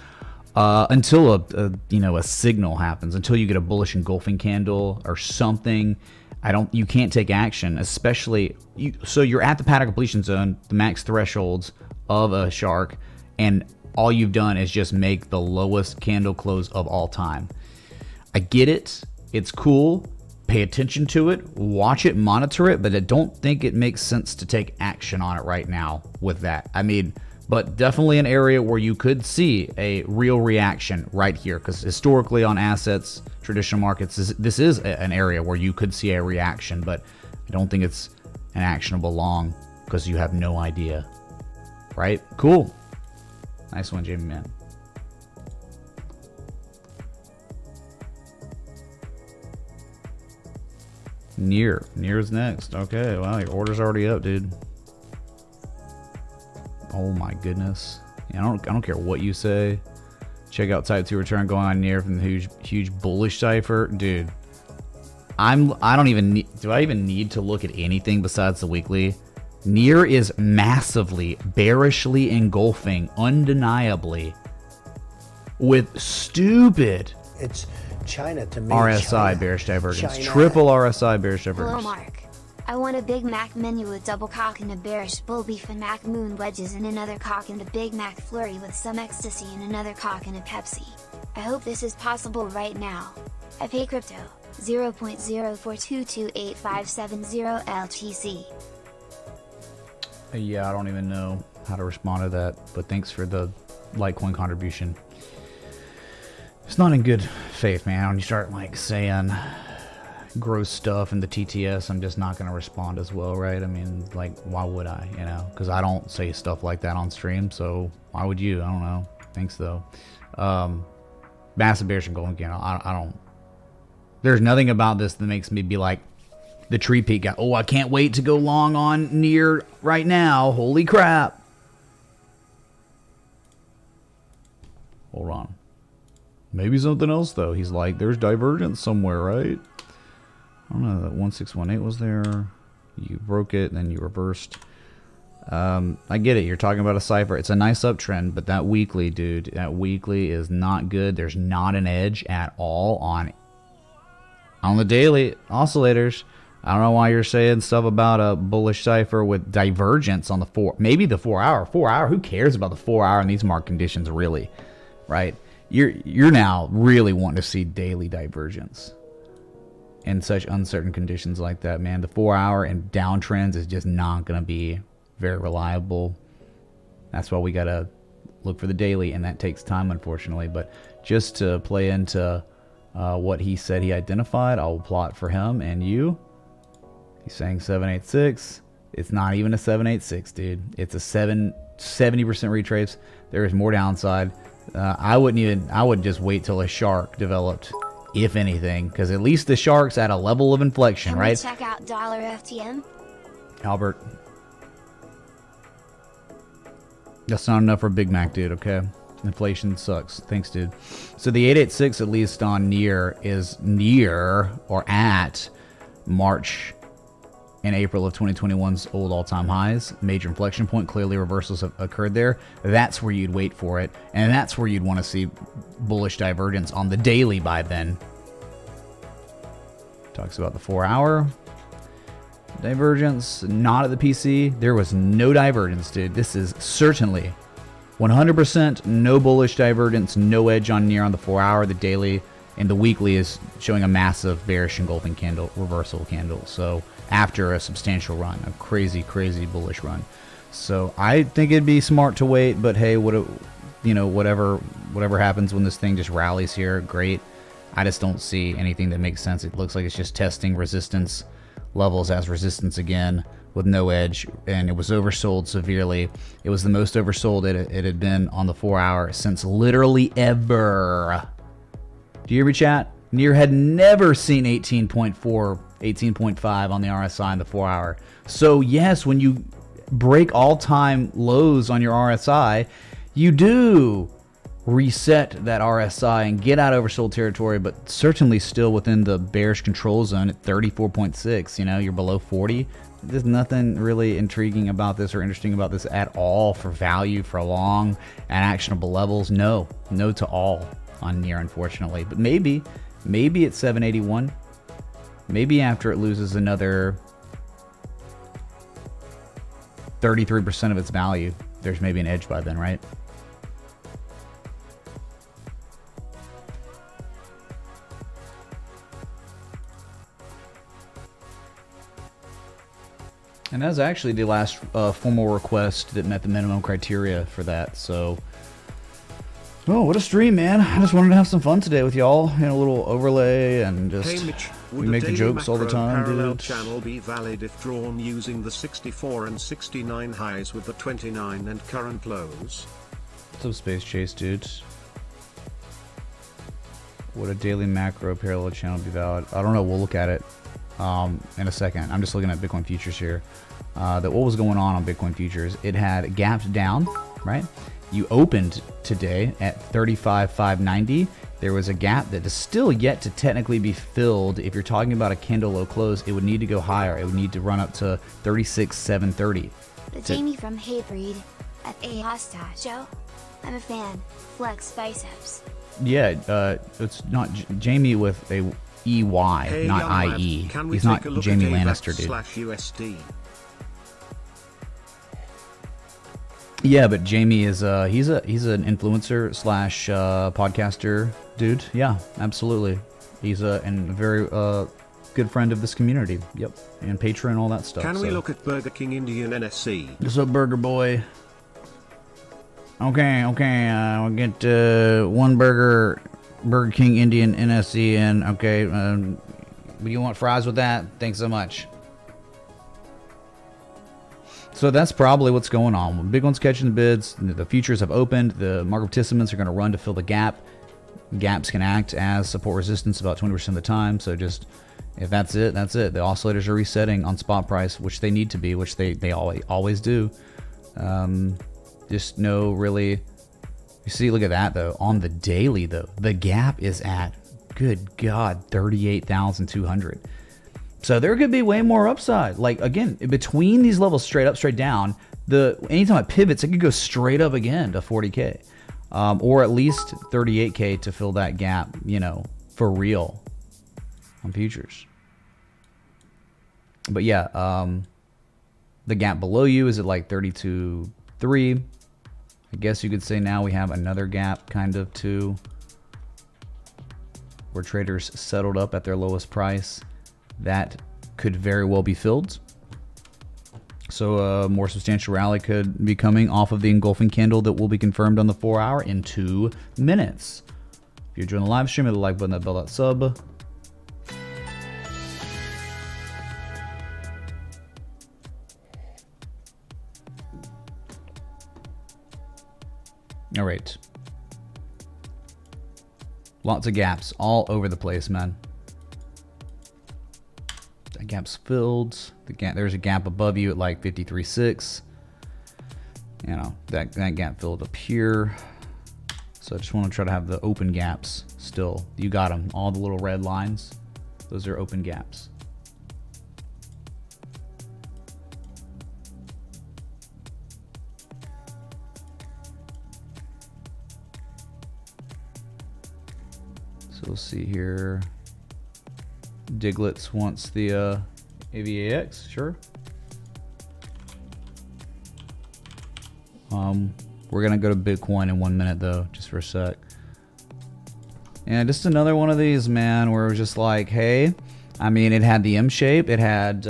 Until a signal happens, until you get a bullish engulfing candle or something, you can't take action, especially so you're at the pattern completion zone, the max thresholds of a shark, and all you've done is just make the lowest candle close of all time. I get it, it's cool, pay attention to it, watch it, monitor it, but I don't think it makes sense to take action on it right now with that. I mean, but definitely an area where you could see a real reaction right here, because historically on assets, traditional markets, this is an area where you could see a reaction, but I don't think it's an actionable long because you have no idea. Right? Cool. Nice one, Jamie, man. NEAR's next. Okay, wow, your order's already up, dude. Oh my goodness. Yeah, I don't care what you say. Check out type 2 return going on NEAR from the huge bullish cipher. Dude. I don't even need, do I even need to look at anything besides the weekly? NEAR is massively, bearishly engulfing, undeniably, with stupid It's China to me. RSI China. bearish divergence. China. Triple RSI bearish Hello divergence. Mark. I want a Big Mac menu with double cock and a bearish bull beef and Mac moon wedges and another cock and a Big Mac flurry with some ecstasy and another cock and a Pepsi. I hope this is possible right now. I pay crypto, 0.04228570 LTC. Yeah, I don't even know how to respond to that, but thanks for the Litecoin contribution. It's not in good faith, man. When you start like saying gross stuff in the TTS, I'm just not going to respond as well, right? I mean, like, why would I, you know? Because I don't say stuff like that on stream, so why would you? I don't know. Thanks, though. Massive bearish and golden candle. I don't... There's nothing about this that makes me be like, the tree peak guy. Oh, I can't wait to go long on NEAR right now. Holy crap. Hold on. Maybe something else, though. He's like, there's divergence somewhere, right? I don't know. That 1618 was there. You broke it, then you reversed. I get it. You're talking about a cipher. It's a nice uptrend, but that weekly, dude, that weekly is not good. There's not an edge at all on the daily oscillators. I don't know why you're saying stuff about a bullish cipher with divergence on the maybe the 4 hour. 4 hour, who cares about the 4 hour in these market conditions, really? Right? You're now really wanting to see daily divergence in such uncertain conditions like that, man. The 4 hour and downtrends is just not going to be very reliable. That's why we got to look for the daily, and that takes time, unfortunately. But just to play into what he said he identified, I'll plot for him and you. He's saying 786. It's not even a 786, dude. It's a 70% retrace. There is more downside. I would just wait till a shark developed, if anything, because at least the shark's at a level of inflection, Can right? we check out $FTM? Albert, that's not enough for Big Mac, dude, okay? Inflation sucks. Thanks, dude. So the 886, at least on NEAR, is near or at March and April of 2021's old all-time highs. Major inflection point. Clearly reversals have occurred there. That's where you'd wait for it, and that's where you'd want to see bullish divergence on the daily by then. Talks about the 4 hour divergence, not at the PC. There was no divergence, dude. This is certainly 100% no bullish divergence, no edge on NEAR on the 4 hour. The daily and the weekly is showing a massive bearish engulfing candle, reversal candle. So after a substantial run, a crazy bullish run. So I think it'd be smart to wait, but hey, whatever happens when this thing just rallies here, great. I just don't see anything that makes sense. It looks like it's just testing resistance levels as resistance again with no edge, and it was oversold severely. It was the most oversold it had been on the 4 hour since literally ever. Do you hear me, chat? NEAR had never seen 18.4, 18.5 on the RSI in the 4 hour. So yes, when you break all-time lows on your RSI, you do reset that RSI and get out of oversold territory, but certainly still within the bearish control zone at 34.6. You know, you're below 40. There's nothing really intriguing about this or interesting about this at all for value for long and actionable levels. No to all on NEAR, unfortunately. But maybe it's 781. Maybe after it loses another 33% of its value, there's maybe an edge by then, right? And that was actually the last formal request that met the minimum criteria for that. So, oh, what a stream, man. I just wanted to have some fun today with y'all, and a little overlay, and just Hey Mitch, we would make a the daily jokes all the macro time, parallel dude. channel be valid if drawn using the 64 and 69 highs with the 29 and current lows? What's up, Space Chase, dude? Would a daily macro parallel channel be valid? I don't know. We'll look at it in a second. I'm just looking at Bitcoin futures here. That what was going on Bitcoin futures? It had gapped down, right? You opened today at 35,590. there was a gap that is still yet to technically be filled. If you're talking about a candle low close, it would need to go higher. It would need to run up to 36,730. But Jamie from Hatebreed at a Hasta show. I'm a fan. Flex biceps. Yeah, it's not Jamie with a EY, Hey, not young lad, IE. can we He's not take a look Jamie at Lannister, dude. AVAX/USD? Yeah, but Jamie is he's an influencer slash podcaster dude. Yeah, absolutely. He's a very good friend of this community. Yep, and patron, all that stuff. Can we so. look at Burger King Indian NSE? What's up, Burger Boy? Okay, we'll get one Burger King Indian NSE in. Okay, you want fries with that? Thanks so much. So that's probably what's going on. When big one's catching the bids, the futures have opened, the market participants are going to run to fill the gap. Gaps can act as support resistance about 20% of the time. So just, if that's it, that's it. The oscillators are resetting on spot price, which they need to be, which they always do. Just no really, you see, look at that though. On the daily though, the gap is at, good God, 38,200. So there could be way more upside. Like again, between these levels, straight up, straight down, anytime it pivots, it could go straight up again to 40K. Or at least 38K to fill that gap, for real on futures. But yeah, the gap below you is at like 32.3. I guess you could say now we have another gap kind of too, where traders settled up at their lowest price. That could very well be filled. So a more substantial rally could be coming off of the engulfing candle that will be confirmed on the 4 hour in 2 minutes. If you're enjoying the live stream, hit the like button, that bell, that sub. All right. Lots of gaps all over the place, man. That gap's filled. There's a gap above you at like 53.6. That gap filled up here. So I just want to try to have the open gaps still. You got them. All the little red lines. Those are open gaps. So we'll see here. Diglets wants the AVAX, sure. We're gonna go to Bitcoin in 1 minute though, just for a sec. And just another one of these, man, where it was just like, hey, I mean, it had the M shape, it had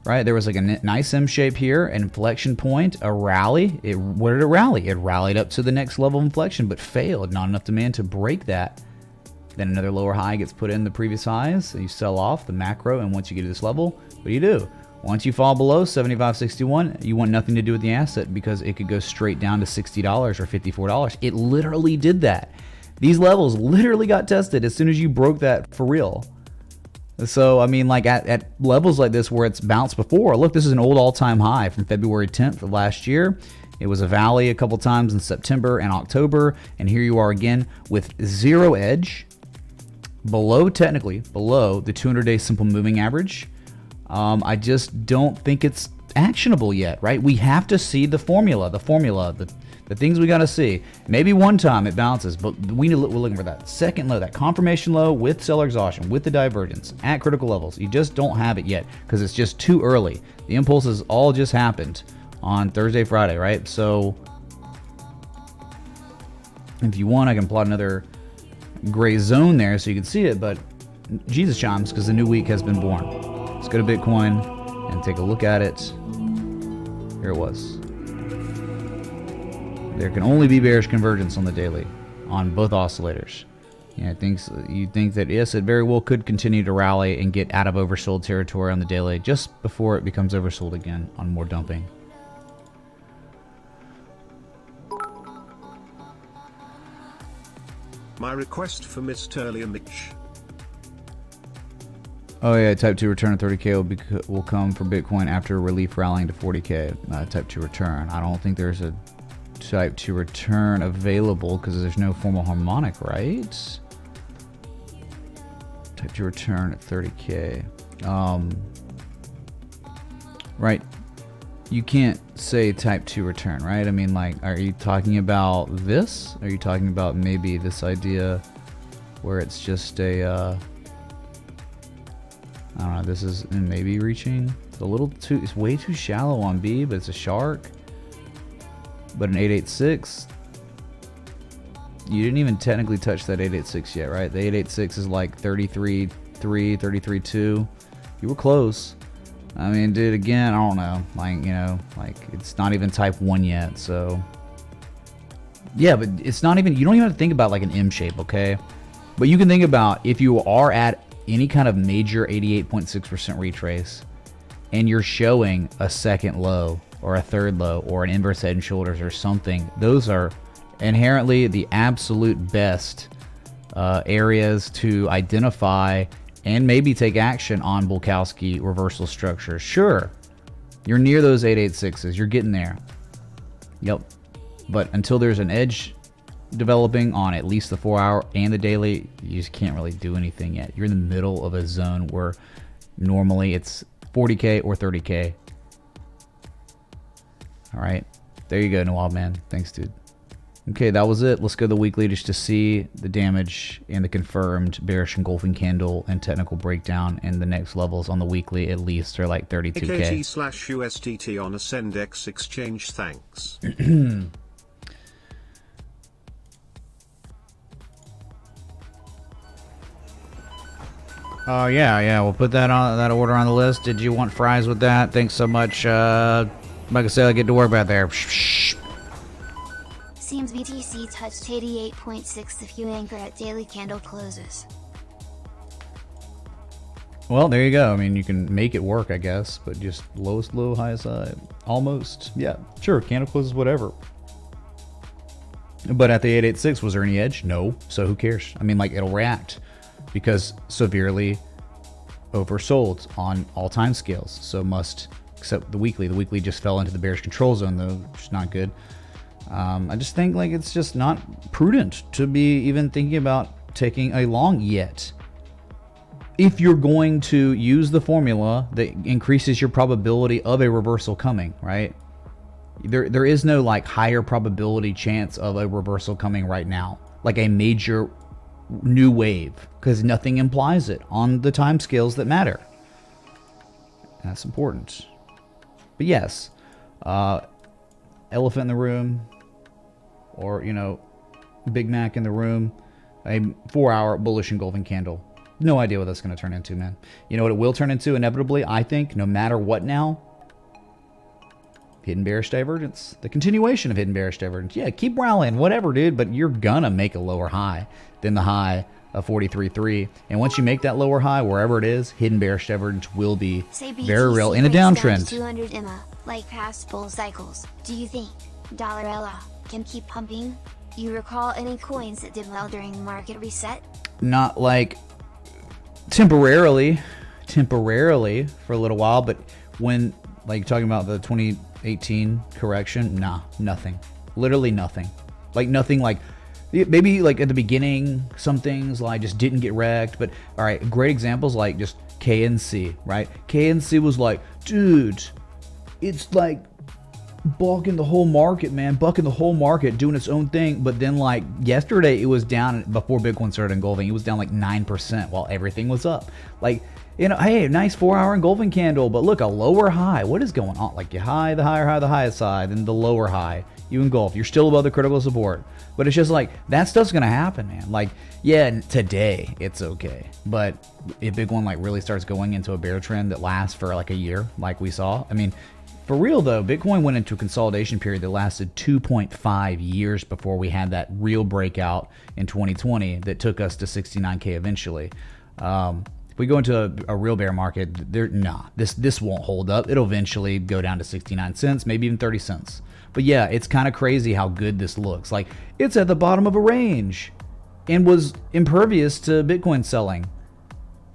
right, there was like a nice M shape here, an inflection point, a rally. What did it rally? It rallied up to the next level of inflection, but failed. Not enough demand to break that. Then another lower high gets put in the previous highs. So you sell off the macro, and once you get to this level, what do? Once you fall below 75.61, you want nothing to do with the asset because it could go straight down to $60 or $54. It literally did that. These levels literally got tested as soon as you broke that for real. So, I mean, like at levels like this where it's bounced before, look, this is an old all-time high from February 10th of last year. It was a valley a couple times in September and October, and here you are again with zero edge. Technically below the 200-day simple moving average. I just don't think it's actionable yet, right? We have to see the formula, the things we got to see. Maybe one time it bounces, but we're looking for that second low, that confirmation low with seller exhaustion, with the divergence at critical levels. You just don't have it yet because it's just too early. The impulses all just happened on Thursday, Friday, right? So if you want, I can plot another gray zone there so you can see it, but Jesus chimes, because the new week has been born. Let's go to Bitcoin and take a look at it. Here it was. There can only be bearish convergence on the daily on both oscillators. Yeah, you think that yes, it very well could continue to rally and get out of oversold territory on the daily just before it becomes oversold again on more dumping. My request for Mr. Mitch. Oh yeah, type 2 return of 30K will come for Bitcoin after relief rallying to 40K. Type 2 return. I don't think there's a type to return available because there's no formal harmonic, right? Type to return at 30K. Right. You can't say type to return, right? I mean, like, are you talking about this? Are you talking about maybe this idea where it's just a, I don't know, this is maybe reaching a little too, it's way too shallow on B, but it's a shark. But an 886, you didn't even technically touch that 886 yet, right? The 886 is like 33.3, 33.2. You were close. I mean, dude, again, I don't know. Like, you know, like, it's not even type 1 yet, so. Yeah, but it's not even, you don't even have to think about like an M shape, okay? But you can think about if you are at any kind of major 88.6% retrace and you're showing a second low or a third low or an inverse head and shoulders or something, those are inherently the absolute best areas to identify and maybe take action on Bulkowski reversal structures. Sure, you're near those 886s. You're getting there. Yep. But until there's an edge developing on at least the 4-hour and the daily, you just can't really do anything yet. You're in the middle of a zone where normally it's 40K or 30K. All right. There you go, Noel, man. Thanks, dude. Okay, that was it. Let's go to the weekly just to see the damage and the confirmed bearish engulfing candle and technical breakdown. And the next levels on the weekly at least are like 32K. AKT/USDT on Ascendex exchange. Thanks. Oh yeah, we'll put that on that order on the list. Did you want fries with that? Thanks so much. Like I said, I get to work back there. Seems BTC touched 88.6 if you anchor at daily candle closes. Well, there you go. I mean, you can make it work, I guess, but just lowest low, highest high. Almost. Yeah, sure. Candle closes, whatever. But at the 886, was there any edge? No. So who cares? I mean, like, it'll react because severely oversold on all time scales. So must, except the weekly. The weekly just fell into the bearish control zone, though, which is not good. I just think like it's just not prudent to be even thinking about taking a long yet. If you're going to use the formula that increases your probability of a reversal coming, right? There is no like higher probability chance of a reversal coming right now, like a major new wave, because nothing implies it on the time scales that matter. That's important. But yes, elephant in the room, or, you know, Big Mac in the room, a 4-hour bullish engulfing candle. No idea what that's going to turn into, man. You know what it will turn into inevitably, I think, no matter what now? Hidden bearish divergence. The continuation of hidden bearish divergence. Yeah, keep rallying, whatever, dude, but you're going to make a lower high than the high of 43.3. And once you make that lower high, wherever it is, hidden bearish divergence will be very real in a downtrend. 200 EMA, like past bull cycles. Do you think $Ella can keep pumping? You recall any coins that did well during the market reset? Not like temporarily for a little while, but when, like, talking about the 2018 correction, nah, nothing. Literally nothing. Like nothing. Like maybe like at the beginning, some things like just didn't get wrecked. But all right, great examples like just KNC, right? KNC was like, dude, it's like bucking the whole market, man, bucking the whole market, doing its own thing. But then like yesterday, it was down before Bitcoin started engulfing. It was down like 9% while everything was up. Like, you know, hey, nice 4-hour engulfing candle, but look, a lower high. What is going on? Like you high, the higher high, the highest side, then the lower high, you engulf. You're still above the critical support. But it's just like, that stuff's going to happen, man. Like, yeah, today it's okay. But if Bitcoin like really starts going into a bear trend that lasts for like a year, like we saw, I mean, for real though, Bitcoin went into a consolidation period that lasted 2.5 years before we had that real breakout in 2020 that took us to 69K eventually. If we go into a real bear market, this won't hold up. It'll eventually go down to 69 cents, maybe even 30 cents. But yeah, it's kind of crazy how good this looks. Like, it's at the bottom of a range and was impervious to Bitcoin selling.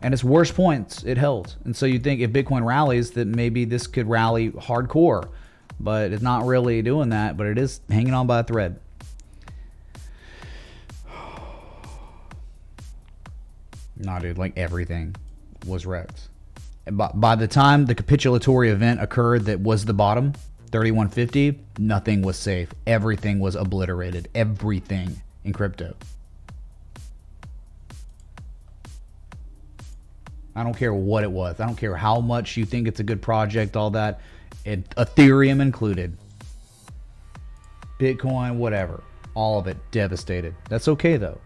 And its worst points, it held. And so you think if Bitcoin rallies, that maybe this could rally hardcore. but it's not really doing that, but it is hanging on by a thread. Nah, dude, like everything was wrecked. And by the time the capitulatory event occurred that was the bottom, 3150, nothing was safe. Everything was obliterated. Everything in crypto. I don't care what it was. I don't care how much you think it's a good project, all that. Ethereum included. Bitcoin, whatever. All of it devastated. That's okay, though.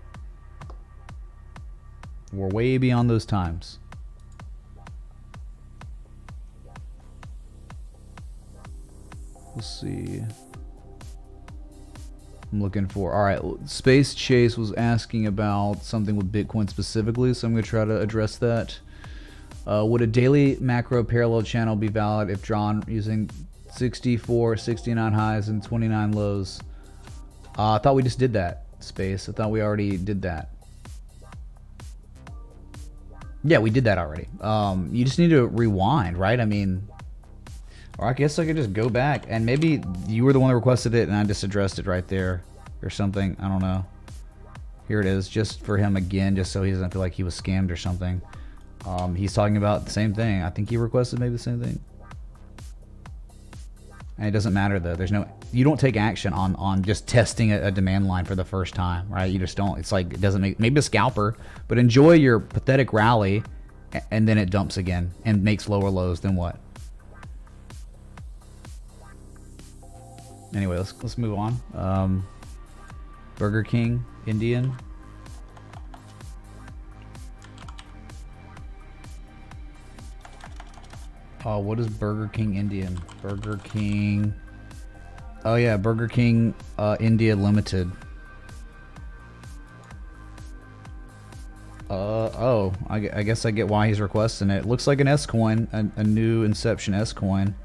We're way beyond those times. Let's see. I'm looking for... Alright, Space Chase was asking about something with Bitcoin specifically, so I'm going to try to address that. Would a daily macro parallel channel be valid if drawn using 64, 69 highs and 29 lows? I thought we just did that, Space. I thought we already did that. Yeah, we did that already. You just need to rewind, right? I mean... Or I guess I could just go back, and maybe you were the one that requested it, and I just addressed it right there, or something. I don't know. Here it is, just for him again, just so he doesn't feel like he was scammed or something. He's talking about the same thing. I think he requested maybe the same thing. And it doesn't matter though. There's no, you don't take action on just testing a demand line for the first time, right? You just don't. It's like it doesn't make, maybe a scalper, but enjoy your pathetic rally, and then it dumps again and makes lower lows. Then what? Anyway, let's move on. Burger King Indian. What is Burger King Indian? Burger King. Oh yeah, Burger King India Limited. I guess I get why he's requesting it. Looks like an S coin, a new Inception S coin.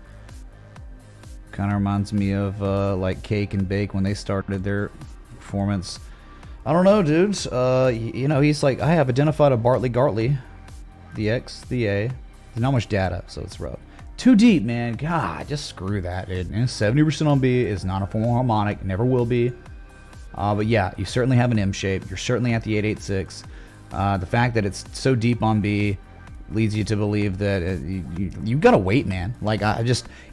Kind of reminds me of like Cake and Bake when they started their performance. I don't know, dudes. You know, he's like, I have identified a Bartley Gartley, the X, the A. There's not much data, so it's rough. Too deep, man. God, just screw that, dude. 70% on B is not a formal harmonic, never will be. But yeah, you certainly have an M shape. You're certainly at the 886. The fact that it's so deep on B leads you to believe that you gotta wait, man. Like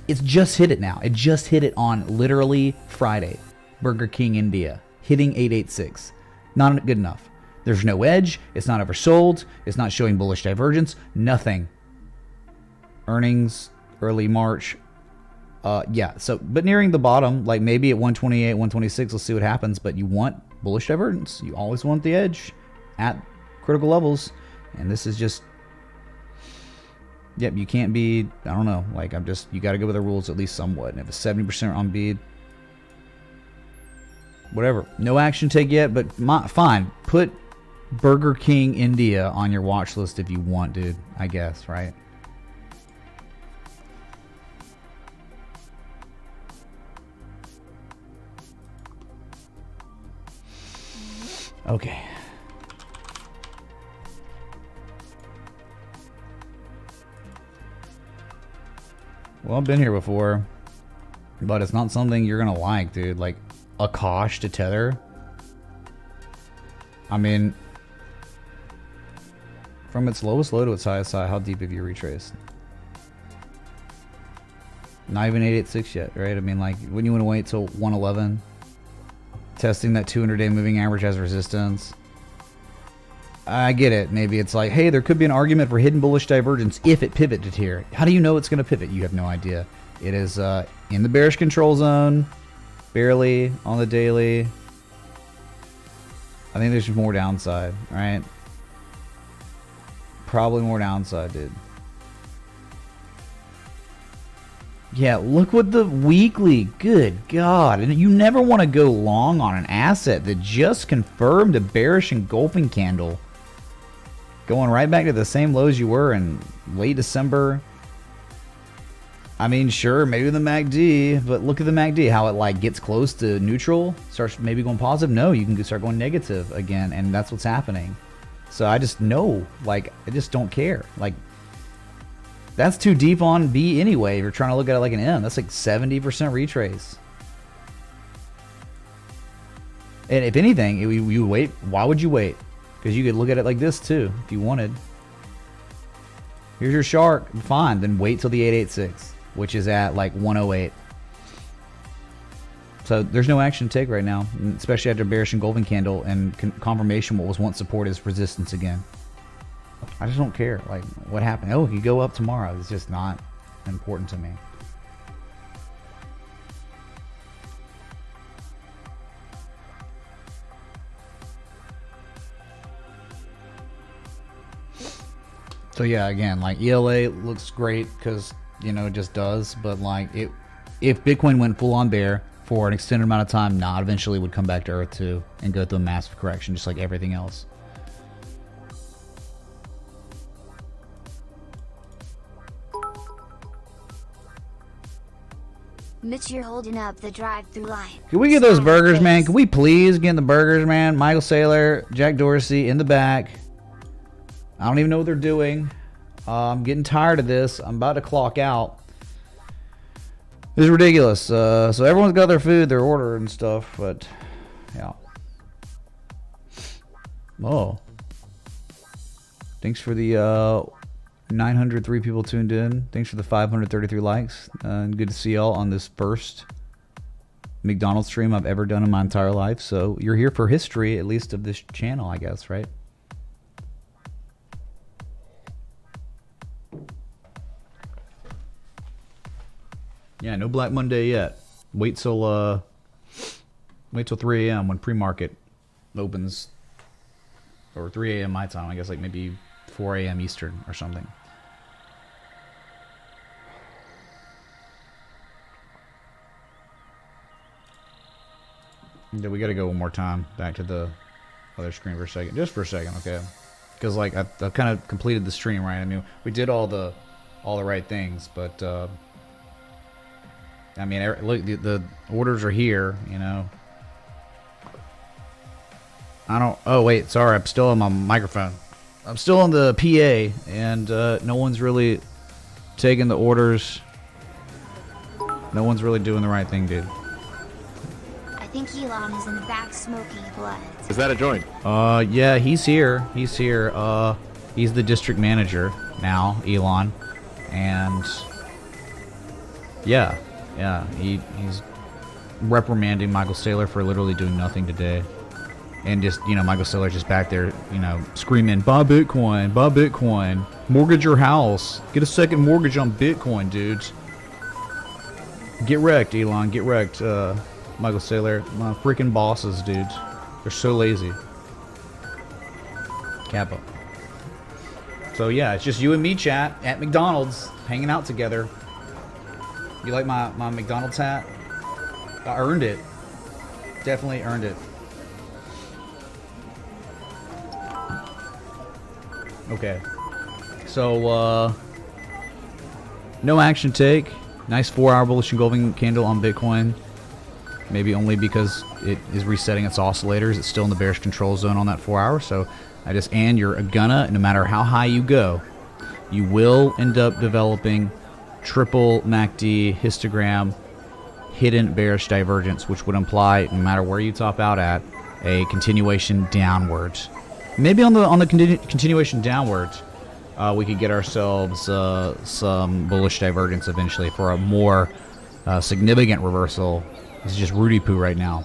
it's just hit it now. It just hit it on literally Friday. Burger King India hitting 886. Not good enough. There's no edge. It's not oversold. It's not showing bullish divergence. Nothing. Earnings early March. Yeah. So, but nearing the bottom, like maybe at 128, 126. Let's see what happens. But you want bullish divergence. You always want the edge at critical levels, and this is just. Yep, you can't be, I don't know, like you got to go with the rules at least somewhat. And if it's 70% on B, whatever. No action take yet, but fine. Put Burger King India on your watch list if you want, dude, I guess, right? Okay. Well, I've been here before, but it's not something you're gonna like, dude. Like Akash to Tether. I mean, from its lowest low to its highest high, how deep have you retraced? Not even 886 yet, right? I mean, like, wouldn't you want to wait till 111? Testing that 200-day moving average as resistance. I get it. Maybe it's like, hey, there could be an argument for hidden bullish divergence if it pivoted here. How do you know it's going to pivot? You have no idea. It is in the bearish control zone, barely on the daily. I think there's more downside, right? Probably more downside, dude. Yeah, look what the weekly, good God. And you never want to go long on an asset that just confirmed a bearish engulfing candle. Going right back to the same lows you were in late December. I mean, sure, maybe the MACD, but look at the MACD, how it like gets close to neutral, starts maybe going positive. No, you can start going negative again, and that's what's happening. So I just know, like, I just don't care. Like, That's too deep on B anyway. If you're trying to look at it like an M, that's like 70% retrace. And if anything, you wait. Why would you wait? Because you could look at it like this too if you wanted. Here's your shark. Fine. Then wait till the 886, which is at like 108. So there's no action to take right now, especially after bearish engulfing candle and confirmation what was once support is resistance again. I just don't care. Like, what happened? Oh, you go up tomorrow. It's just not important to me. So yeah, again, like ELA looks great because, you know, it just does. But like, if Bitcoin went full on bear for an extended amount of time, eventually would come back to earth too and go through a massive correction, just like everything else. Mitch, you're holding up the drive-through line. Can we get those burgers, man? Can we please get in the burgers, man? Michael Saylor, Jack Dorsey in the back. I don't even know what they're doing. I'm getting tired of this. I'm about to clock out. This is ridiculous. So everyone's got their food, their order and stuff, but yeah. Oh. Thanks for the 903 people tuned in. Thanks for the 533 likes. And good to see y'all on this first McDonald's stream I've ever done in my entire life. So you're here for history, at least of this channel, I guess, right? Yeah, no Black Monday yet. Wait till 3 a.m. when pre-market opens, or 3 a.m. my time. I guess like maybe 4 a.m. Eastern or something. Yeah, we got to go one more time back to the other screen for a second, just for a second, okay? Because like I've kind of completed the stream, right? I mean, we did all the right things, but. I mean, look, the orders are here, you know. Oh, wait, sorry, I'm still on my microphone. I'm still on the PA, and no one's really taking the orders. No one's really doing the right thing, dude. I think Elon is in the back smoking blood. Is that a joint? Yeah, he's here. He's here. He's the district manager now, Elon. And yeah, he's reprimanding Michael Saylor for literally doing nothing today. And just, you know, Michael Saylor's just back there, you know, screaming, buy Bitcoin, mortgage your house, get a second mortgage on Bitcoin, dudes. Get wrecked, Elon, get wrecked, Michael Saylor. My freaking bosses, dudes. They're so lazy. Kappa. So yeah, it's just you and me, chat, at McDonald's, hanging out together. You like my McDonald's hat? I earned it. Definitely earned it. Okay. So, no action take. Nice 4-hour bullish engulfing candle on Bitcoin. Maybe only because it is resetting its oscillators. It's still in the bearish control zone on that 4 hour. So, and you're gonna, no matter how high you go, you will end up developing triple MACD histogram hidden bearish divergence, which would imply, no matter where you top out at, a continuation downwards. Maybe on the continuation downwards, we could get ourselves some bullish divergence eventually for a more significant reversal. This is just Rudy poo right now.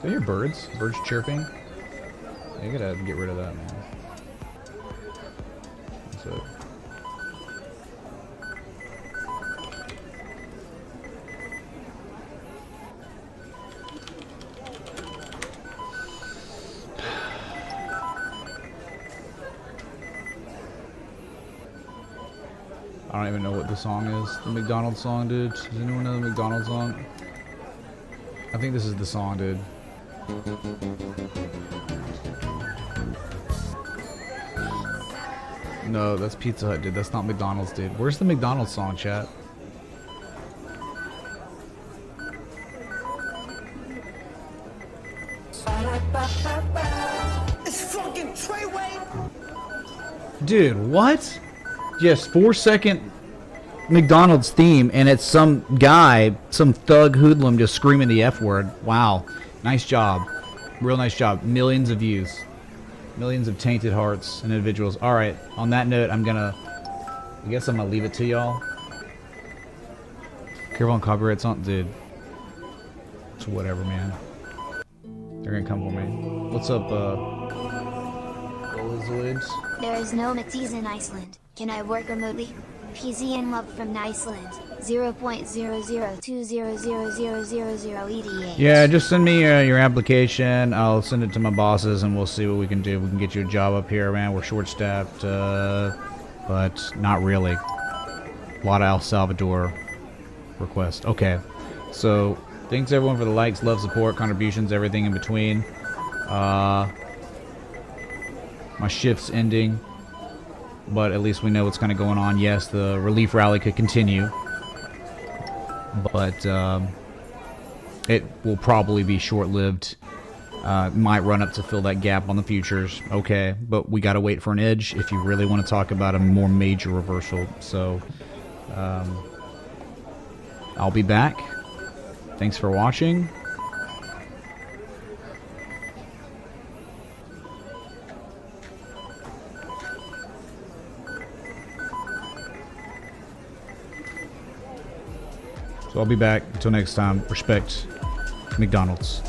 Do you hear birds? Birds chirping? Yeah, you gotta get rid of that, man. That's it. I don't even know what the song is. The McDonald's song, dude. Does anyone know the McDonald's song? I think this is the song, dude. No, that's Pizza Hut, dude. That's not McDonald's, dude. Where's the McDonald's song, chat? It's fucking Treyway. Dude, what? Yes, 4-second McDonald's theme, and it's some guy, some thug hoodlum just screaming the F word. Wow. Nice job. Real nice job. Millions of views. Millions of tainted hearts and individuals. Alright, on that note, I guess I'm gonna leave it to y'all. Careful on copyrights on, dude. It's whatever, man. They're gonna come for me. What's up, Golizoids? There is no McD's in Iceland. Can I work remotely? PZ and love from Iceland. 0.00200000 EDH. Yeah, just send me your application. I'll send it to my bosses, and we'll see what we can do. We can get you a job up here, man. We're short-staffed, but not really. A lot of El Salvador requests. Okay, so thanks everyone for the likes, love, support, contributions, everything in between. My shift's ending, but at least we know what's kind of going on. Yes, the relief rally could continue, but it will probably be short-lived. Might run up to fill that gap on the futures. Okay, but we got to wait for an edge if you really want to talk about a more major reversal. So I'll be back. Thanks for watching. So I'll be back. Until next time, respect McDonald's.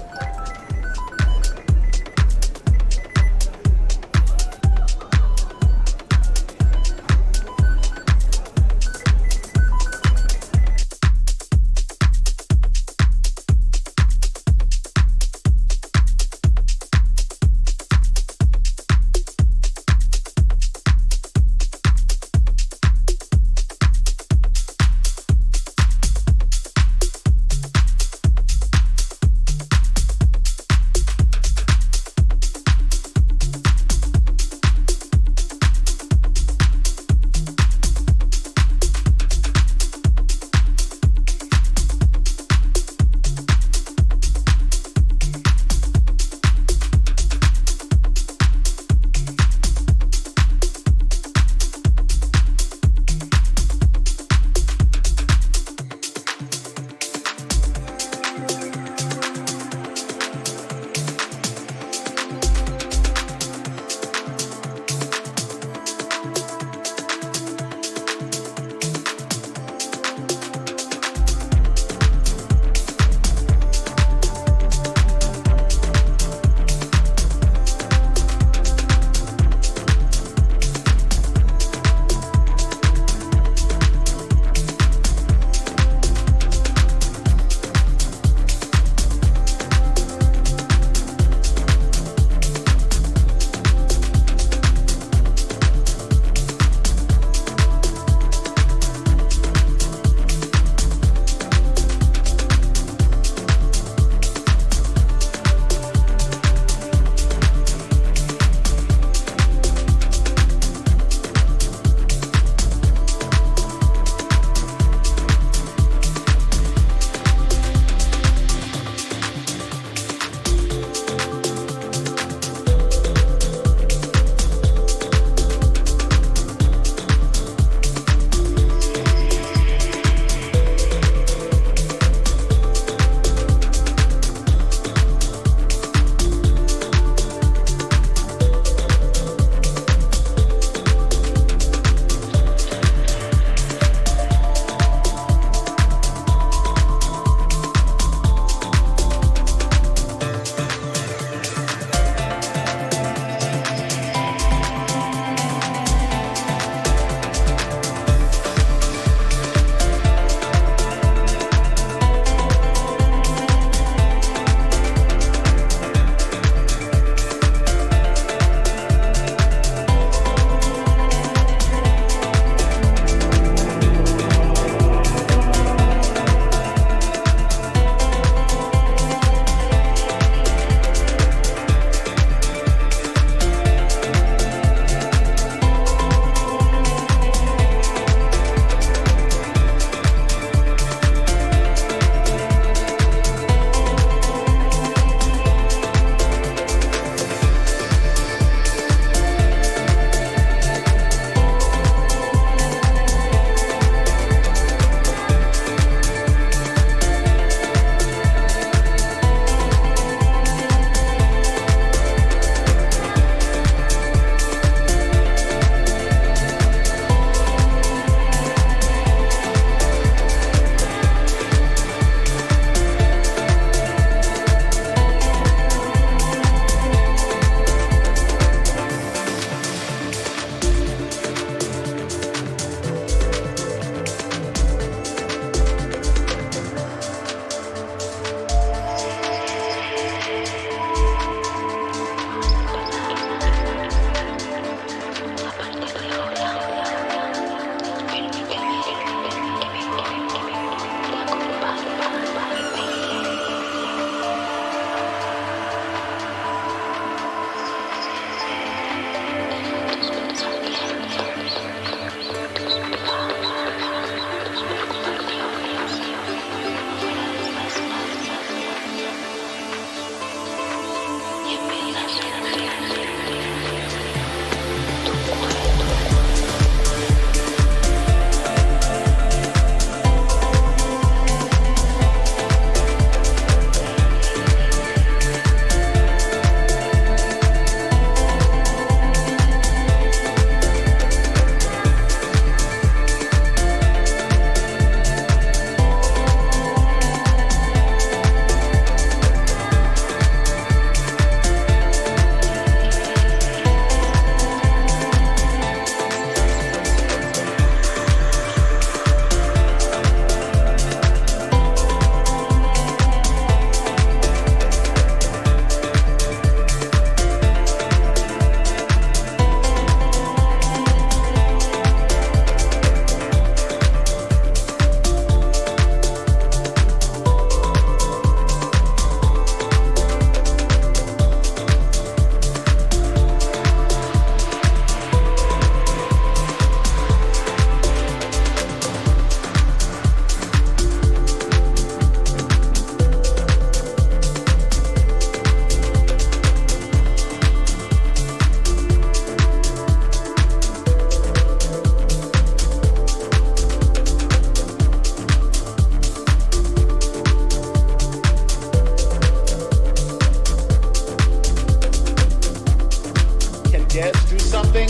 devs do something,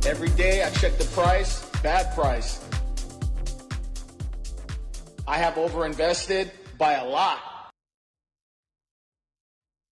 every day I check the price, bad price. I have overinvested by a lot.